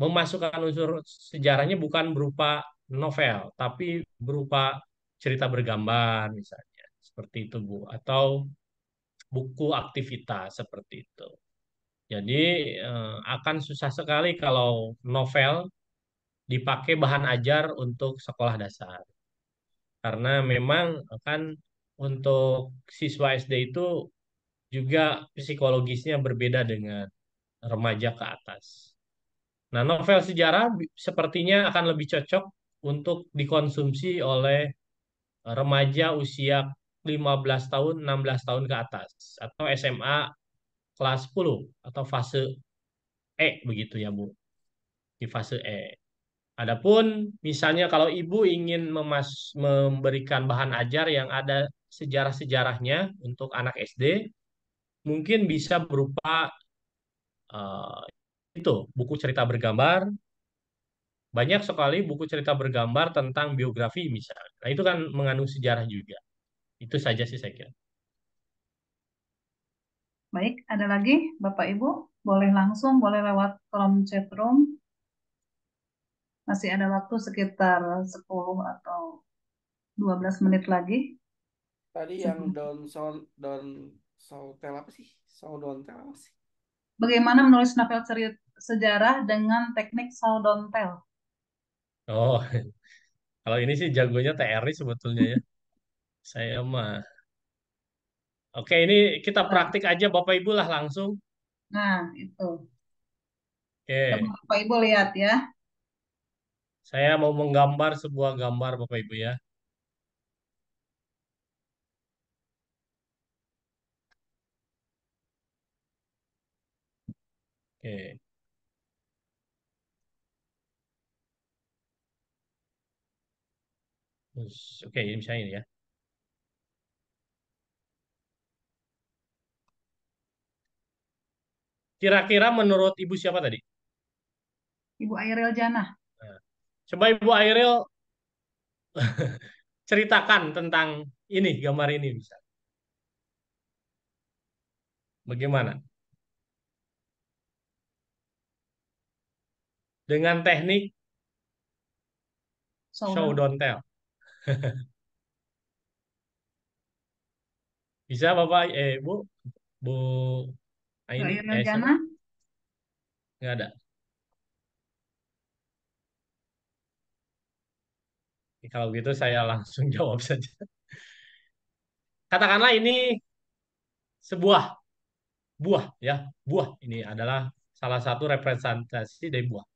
memasukkan unsur sejarahnya bukan berupa novel, tapi berupa cerita bergambar misalnya. Seperti itu Bu, atau buku aktivitas seperti itu. Jadi akan susah sekali kalau novel dipakai bahan ajar untuk sekolah dasar. Karena memang kan untuk siswa SD itu juga psikologisnya berbeda dengan remaja ke atas. Nah, novel sejarah sepertinya akan lebih cocok untuk dikonsumsi oleh remaja usia 15 tahun, 16 tahun ke atas atau SMA kelas 10 atau fase E begitu ya, Bu. Di fase E. Adapun misalnya kalau ibu ingin memberikan bahan ajar yang ada sejarah-sejarahnya untuk anak SD, mungkin bisa berupa eh, itu buku cerita bergambar. Banyak sekali buku cerita bergambar tentang biografi misalnya. Nah itu kan mengandung sejarah juga. Itu saja sih saya kira. Baik, ada lagi Bapak Ibu? Boleh langsung, boleh lewat kolom chat room. Masih ada waktu sekitar 10 atau 12 menit lagi. Tadi yang down soundtel apa sih? Soundontel apa sih? Bagaimana menulis novel sejarah dengan teknik saudontel? Oh, kalau ini sih jagonya TRI sebetulnya ya. Saya mah. Oke, ini kita Nah, praktik aja Bapak Ibu lah langsung. itu. Coba Oke, Bapak Ibu lihat ya. saya mau menggambar sebuah gambar Bapak Ibu ya. Oke. Oke, ini misalnya ini ya. Kira-kira menurut Ibu siapa tadi? Ibu Airel Jannah. Nah, coba Ibu Airil ceritakan tentang ini, gambar ini bisa. Bagaimana? Dengan teknik show Saudon. don't tell. Bisa Bapak, Bu, Bu Ibu Aini, Airel siapa? Jannah. Nggak ada. Kalau gitu saya langsung jawab saja. Katakanlah ini sebuah buah ya, buah. Ini adalah salah satu representasi dari buah.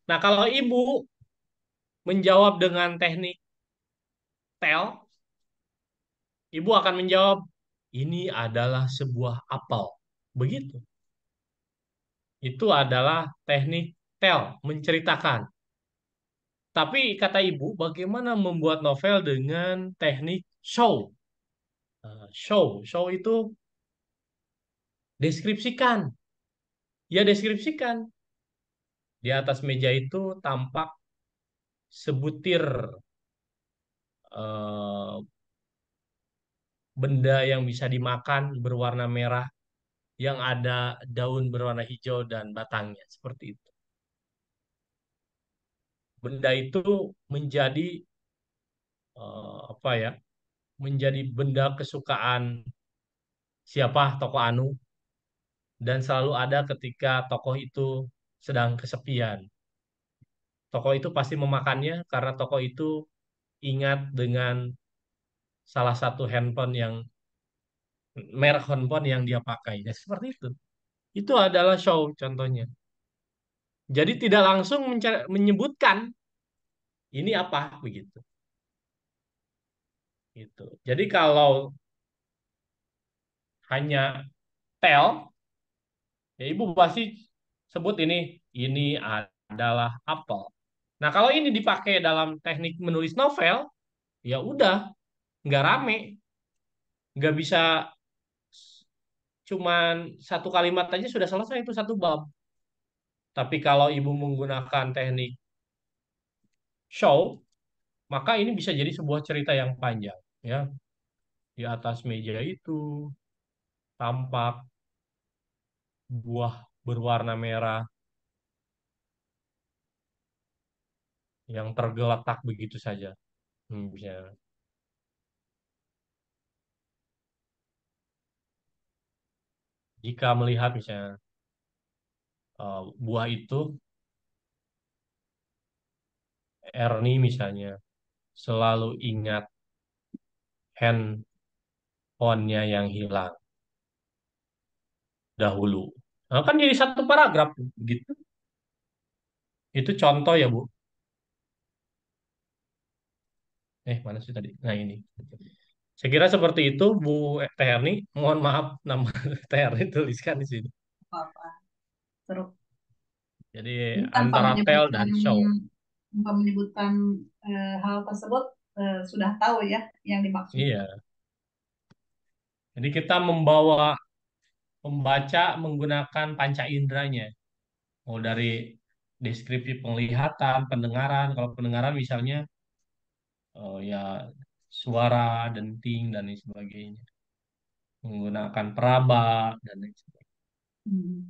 Nah, kalau Ibu menjawab dengan teknik tell, Ibu akan menjawab, ini adalah sebuah apel. Begitu. Itu adalah teknik tell, menceritakan. Tapi kata Ibu, bagaimana membuat novel dengan teknik show? Show itu deskripsikan. Ya deskripsikan. Di atas meja itu tampak sebutir eh, benda yang bisa dimakan berwarna merah, yang ada daun berwarna hijau dan batangnya. Seperti itu. Benda itu menjadi apa ya? Menjadi benda kesukaan siapa tokoh Anu dan selalu ada ketika tokoh itu sedang kesepian. Tokoh itu pasti memakannya karena tokoh itu ingat dengan salah satu handphone yang merek handphone yang dia pakai. Ya, seperti itu. Itu adalah show contohnya. Jadi tidak langsung menyebutkan ini apa begitu. Gitu. Jadi kalau hanya tell, ya ibu pasti sebut ini adalah apel. Nah kalau ini dipakai dalam teknik menulis novel, ya udah nggak rame, nggak bisa cuman satu kalimat aja sudah selesai itu satu bab. Tapi kalau ibu menggunakan teknik show, maka ini bisa jadi sebuah cerita yang panjang. Ya, di atas meja itu tampak buah berwarna merah yang tergeletak begitu saja. Bisa. Jika melihat misalnya buah itu, Ernie misalnya selalu ingat handphonenya yang hilang dahulu. Nah, kan jadi satu paragraf begitu. Itu contoh ya, Bu. Mana sih tadi? Nah, ini. Saya kira seperti itu, Bu Teh Erni. Mohon maaf, nama Teh Erni tuliskan di sini. Apa? Seru. Jadi Jadi tanpa antara tell menyebutkan dan show. tanpa menyebutkan hal tersebut sudah tahu ya yang dimaksud. Iya. Jadi kita membawa pembaca menggunakan panca inderanya. Mau dari deskripsi penglihatan, pendengaran. Kalau pendengaran misalnya ya suara, denting dan lain sebagainya. Menggunakan peraba dan lain sebagainya. Hmm.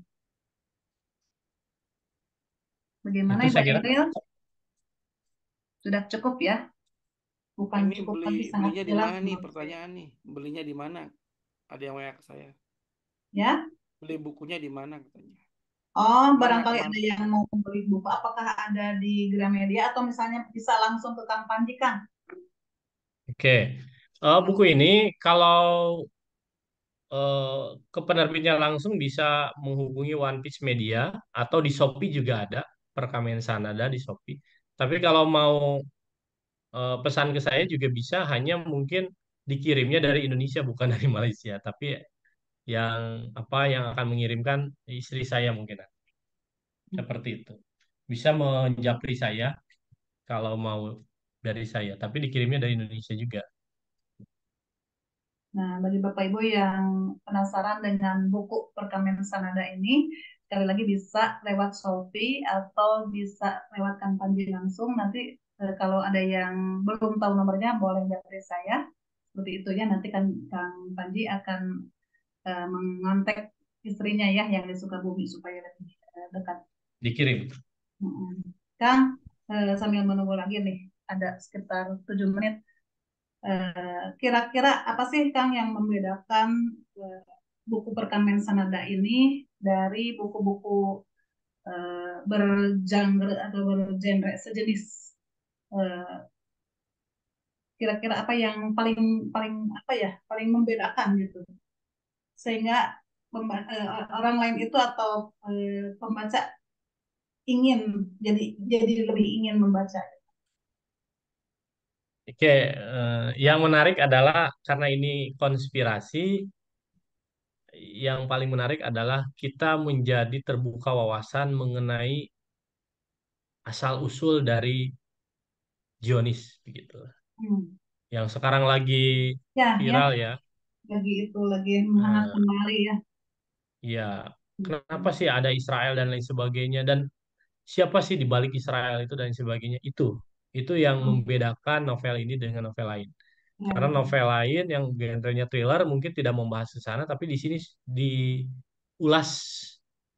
Bagaimana Itu Ibu saya kira. Eril? Sudah cukup ya? Bukan Ini cukup tapi sangat belinya di jelas mana nih? menurut saya. Pertanyaan nih, belinya di mana? Ada yang WA ke saya. Ya? Beli bukunya di mana katanya? Oh, Kemana barangkali kemana? ada yang mau membeli buku. Apakah ada di Gramedia atau misalnya bisa langsung ke Kang Panji, Kang? Oke. Buku ini kalau ke penerbitnya langsung bisa menghubungi One Piece Media atau di Shopee juga ada Perkamen Sanada di Shopee. Tapi kalau mau pesan ke saya juga bisa, hanya mungkin dikirimnya dari Indonesia bukan dari Malaysia, tapi yang yang akan mengirimkan istri saya mungkin seperti itu. Bisa menjapri saya kalau mau dari saya, tapi dikirimnya dari Indonesia juga. Nah, bagi Bapak Ibu yang penasaran dengan buku Perkamen Sanada ini, sekali lagi bisa lewat Shopee atau bisa lewat Kang Panji langsung. Nanti kalau ada yang belum tahu nomornya, boleh japri saya. Seperti itu ya, nanti kan Kang Panji akan mengontak istrinya ya yang di Sukabumi supaya lebih dekat. Dikirim. Kang, sambil menunggu lagi nih, ada sekitar 7 menit. Kira-kira apa sih Kang yang membedakan buku Perkamen Sanada ini dari buku-buku bergenre atau bergenre sejenis? Eh, Kira-kira apa yang paling paling apa ya paling membedakan gitu sehingga orang lain itu atau pembaca ingin jadi lebih ingin membaca. Oke, yang menarik adalah karena ini konspirasi, yang paling menarik adalah kita menjadi terbuka wawasan mengenai asal-usul dari Zionis begitu. Yang sekarang lagi Ya, viral ya. lagi menghangat Eh, kembali ya. Ya, kenapa sih ada Israel dan lain sebagainya, dan siapa sih di balik Israel itu dan sebagainya, itu yang membedakan novel ini dengan novel lain. Karena novel lain yang genrenya thriller mungkin tidak membahas ke sana, tapi di sini diulas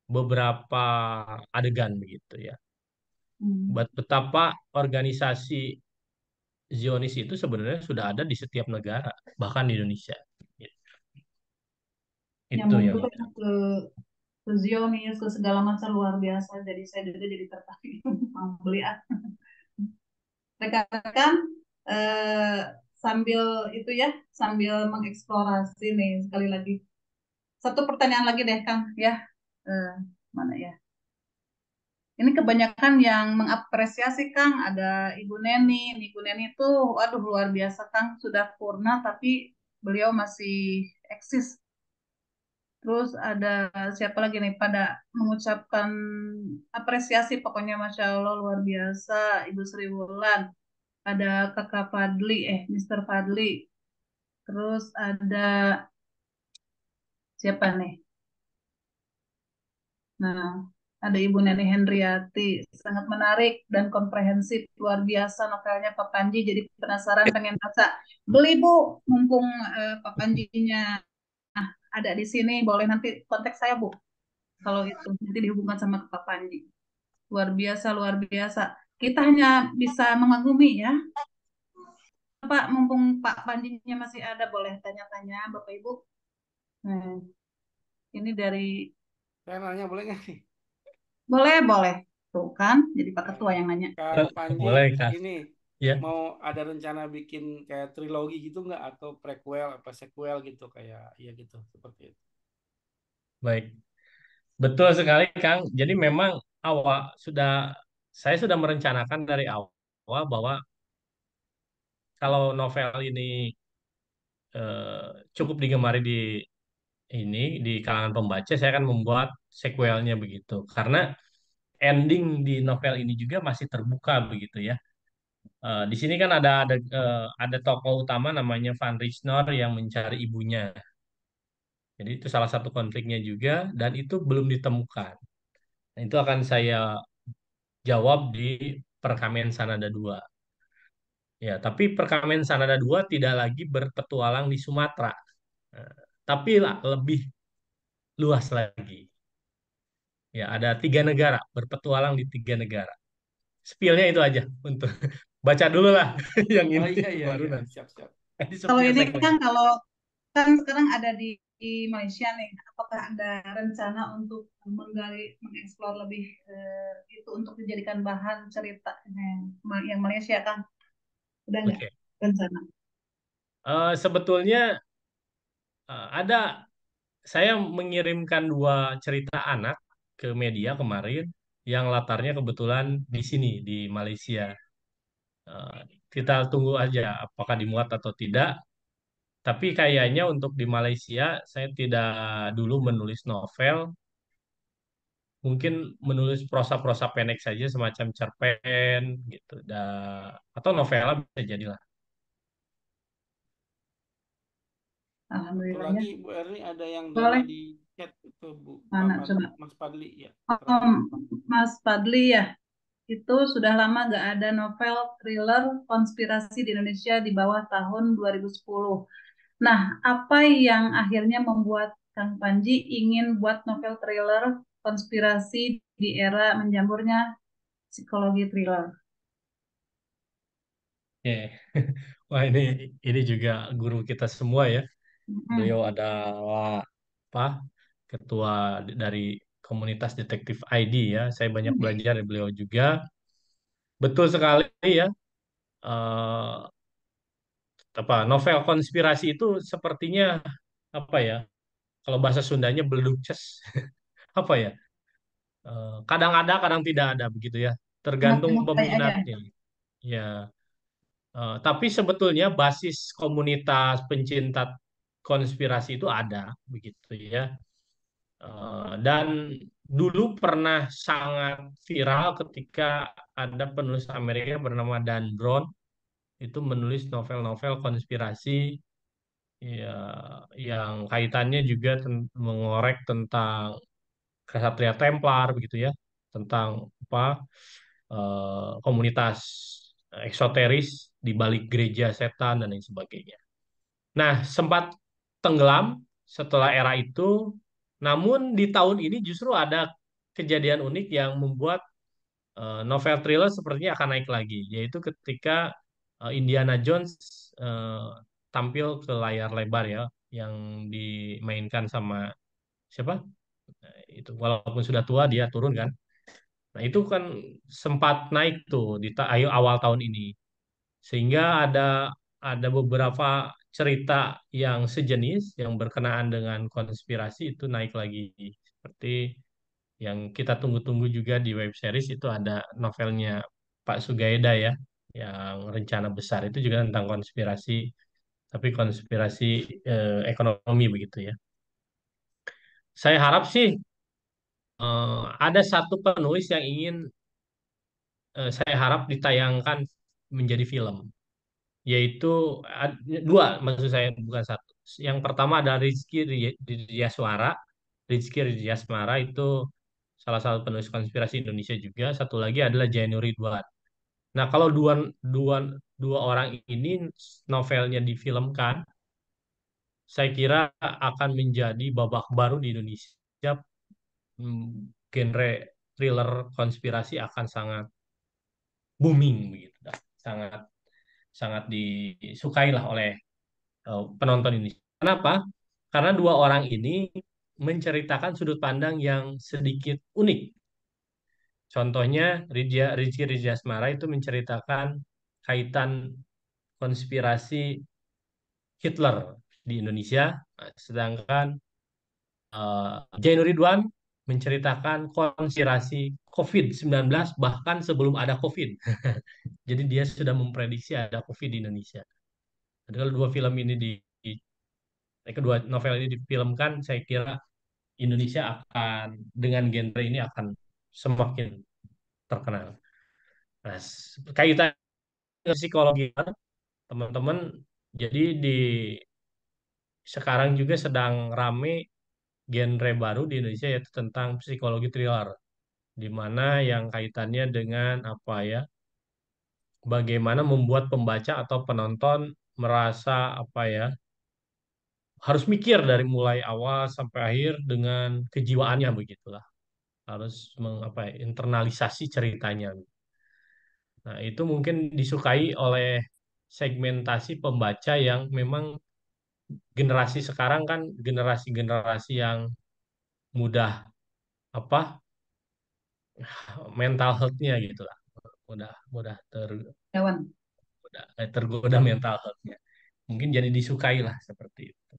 beberapa adegan begitu ya. Betapa organisasi Zionis itu sebenarnya sudah ada di setiap negara, bahkan di Indonesia. Itu Nyambung yang juga ke Zionis ke segala macam luar biasa. Jadi saya juga jadi tertarik mau beli. Rekan-rekan sambil itu ya sambil mengeksplorasi nih sekali lagi. Satu pertanyaan lagi deh Kang ya. Mana ya? Ini kebanyakan yang mengapresiasi Kang, ada Ibu Neni. Ibu Neni itu, waduh luar biasa Kang, sudah purna tapi beliau masih eksis. Terus ada siapa lagi nih pada mengucapkan apresiasi pokoknya Masya Allah luar biasa Ibu Sri Wulan. Ada Kakak Fadli, Mister Fadli. Terus ada siapa nih? Nah, ada Ibu Neni Hendriati, sangat menarik dan komprehensif, luar biasa novelnya Pak Panji. Jadi penasaran pengen baca. Beli Bu, mumpung Pak Panjinya ada di sini, boleh nanti kontak saya Bu. Kalau itu nanti dihubungkan sama Pak Panji. Luar biasa, luar biasa. Kita hanya bisa mengagumi ya. Pak, mumpung Pak Panjinya masih ada, boleh tanya-tanya Bapak Ibu. Nah, ini dari Saya nanya boleh nggak nih? boleh, boleh. Tuh kan, jadi Pak Ketua yang nanya. Kang Panji, Boleh, Kak. ini Ya. mau ada rencana bikin kayak trilogi gitu nggak atau prequel apa sequel gitu kayak ya gitu seperti itu. Baik. Betul sekali, Kang. Jadi memang saya sudah merencanakan dari awal bahwa kalau novel ini cukup digemari di kalangan pembaca, saya akan membuat sequelnya begitu. Karena ending di novel ini juga masih terbuka begitu ya. Di sini kan ada tokoh utama namanya Van Risnor yang mencari ibunya. Jadi itu salah satu konfliknya juga, dan itu belum ditemukan. Nah, itu akan saya jawab di Perkamen Sanada 2. Ya, tapi Perkamen Sanada 2 tidak lagi berpetualang di Sumatera. Nah, tapi lebih luas lagi. Ya, ada 3 negara, berpetualang di 3 negara. Spillnya itu aja untuk baca dulu lah yang Oh inti iya iya baru iya, nanti. siap siap. Di Kalau spill ini segmen. kan kan sekarang ada di Malaysia nih, apakah ada rencana untuk mengeksplor lebih itu untuk dijadikan bahan cerita yang Malaysia kan? Udah nggak Oke. rencana? Sebetulnya ada, saya mengirimkan 2 cerita anak ke media kemarin yang latarnya kebetulan di sini di Malaysia. Eh, kita tunggu aja apakah dimuat atau tidak. Tapi kayaknya untuk di Malaysia saya tidak dulu menulis novel, mungkin menulis prosa-prosa pendek saja semacam cerpen gitu, atau novela bisa jadilah. Satu Alhamdulillah ya. lagi Bu Erni ada yang nanya Boleh. di chat itu Bu Mana Papan coba? Mas Padli ya. Oh, Mas Fadli ya. Itu sudah lama nggak ada novel thriller konspirasi di Indonesia di bawah tahun 2010. Nah, apa yang akhirnya membuat Kang Panji ingin buat novel thriller konspirasi di era menjamurnya psikologi thriller? Oke. Wah, ini juga guru kita semua ya. Beliau Mm-mm. adalah apa? Ketua dari komunitas detektif ID ya. Saya banyak belajar dari beliau juga. Betul sekali ya. eh, Novel konspirasi itu sepertinya apa ya? Kalau bahasa Sundanya belukces. Apa ya? Kadang ada, kadang tidak ada begitu ya. Tergantung Tengah-tengah aja. peminatnya. Ya. Tapi sebetulnya basis komunitas pencinta konspirasi itu ada begitu ya. Dan dulu pernah sangat viral ketika ada penulis Amerika bernama Dan Brown itu menulis novel-novel konspirasi ya, yang kaitannya juga mengorek tentang Kesatria Templar begitu ya, tentang apa komunitas eksoteris di balik gereja setan dan lain sebagainya. Nah, sempat tenggelam setelah era itu, namun di tahun ini justru ada kejadian unik yang membuat novel thriller sepertinya akan naik lagi, yaitu ketika Indiana Jones eh, tampil ke layar lebar ya, yang dimainkan sama siapa? Itu walaupun sudah tua dia turun kan. Nah, itu kan sempat naik tuh di ayo awal tahun ini. Sehingga ada beberapa cerita yang sejenis yang berkenaan dengan konspirasi itu naik lagi. Seperti yang kita tunggu-tunggu juga di web series itu ada novelnya Pak Sugaeda ya, yang Rencana Besar itu juga tentang konspirasi, tapi konspirasi ekonomi begitu ya. Saya harap sih ada satu penulis yang ingin saya harap ditayangkan menjadi film, yaitu dua maksud saya bukan satu. Yang pertama ada Rizky Ridjaswara. Rizky Ridjaswara itu salah satu penulis konspirasi Indonesia juga. Satu lagi adalah Jainu Ridwan. Nah, kalau dua dua dua orang ini novelnya difilmkan, saya kira akan menjadi babak baru di Indonesia. Genre thriller konspirasi akan sangat booming begitu, sangat sangat disukai lah oleh penonton ini. Kenapa? Karena dua orang ini menceritakan sudut pandang yang sedikit unik. Contohnya, Rizky Ridjasmara itu menceritakan kaitan konspirasi Hitler di Indonesia, sedangkan Jainu Ridwan menceritakan konspirasi COVID-19 bahkan sebelum ada COVID. Jadi dia sudah memprediksi ada COVID di Indonesia. Jadi kalau dua film ini kedua novel ini difilmkan, saya kira Indonesia akan dengan genre ini akan semakin terkenal. Nah, kaitan psikologi teman-teman, jadi sekarang juga sedang rame genre baru di Indonesia yaitu tentang psikologi thriller, di mana yang kaitannya dengan apa ya, bagaimana membuat pembaca atau penonton merasa apa ya, harus mikir dari mulai awal sampai akhir dengan kejiwaannya begitulah. harus internalisasi ceritanya. Nah, itu mungkin disukai oleh segmentasi pembaca yang memang generasi sekarang kan generasi-generasi yang mudah apa mental health-nya gitu lah. Mudah mudah Hewan. tergoda mental health-nya. Mungkin jadi disukai lah seperti itu.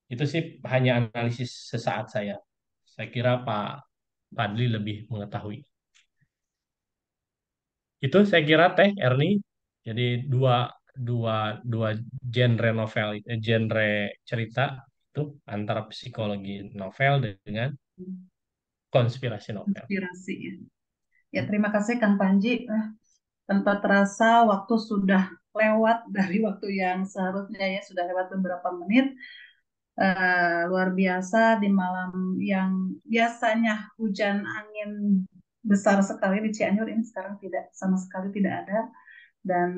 Itu sih hanya analisis sesaat saya. Saya kira Pak Fadli lebih mengetahui. Itu saya kira Teh Erni. Jadi dua dua dua genre cerita itu antara psikologi novel dengan konspirasi novel. Inspirasi ya. Ya, terima kasih Kang Panji. Tanpa terasa waktu sudah lewat dari waktu yang seharusnya, ya sudah lewat beberapa menit. Luar biasa di malam yang biasanya hujan angin besar sekali di Cianjur, ini sekarang tidak, sama sekali tidak ada, dan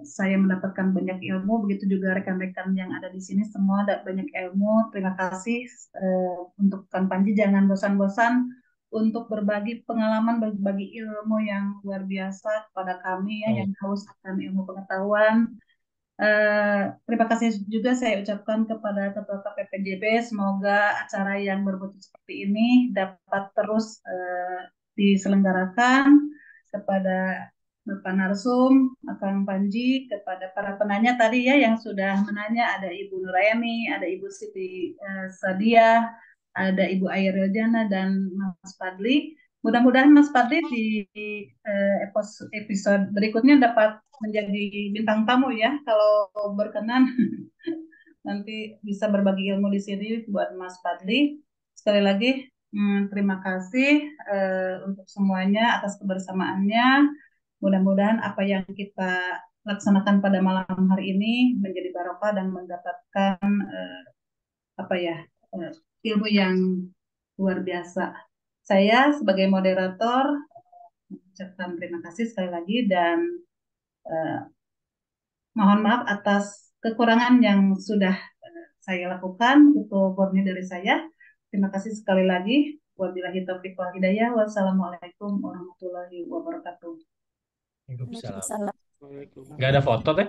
saya mendapatkan banyak ilmu, begitu juga rekan-rekan yang ada di sini semua ada banyak ilmu. Terima kasih untuk Kang Panji, jangan bosan-bosan untuk berbagi pengalaman, berbagi ilmu yang luar biasa kepada kami ya, yang haus akan ilmu pengetahuan. Terima kasih juga saya ucapkan kepada Ketua KPPJB. Semoga acara yang berbentuk seperti ini dapat terus diselenggarakan. Kepada Bapak Narsum, Kang Panji, kepada para penanya tadi ya yang sudah menanya, ada Ibu Nurayani, ada Ibu Siti Sadia, ada Ibu Airil Jana, dan Mas Fadli. Mudah-mudahan Mas Fadli di episode berikutnya dapat menjadi bintang tamu ya, kalau berkenan. Nanti bisa berbagi ilmu di sini buat Mas Fadli. Sekali lagi terima kasih untuk semuanya atas kebersamaannya. Mudah-mudahan apa yang kita laksanakan pada malam hari ini menjadi barokah dan mendapatkan ilmu yang luar biasa. Saya sebagai moderator mengucapkan terima kasih sekali lagi, dan mohon maaf atas kekurangan yang sudah saya lakukan. Itu murni dari saya. Terima kasih sekali lagi. Wabillahi taufiq wal hidayah. Wassalamualaikum warahmatullahi wabarakatuh. Waalaikumsalam. Waalaikumsalam. Waalaikumsalam. Nggak ada foto Teh?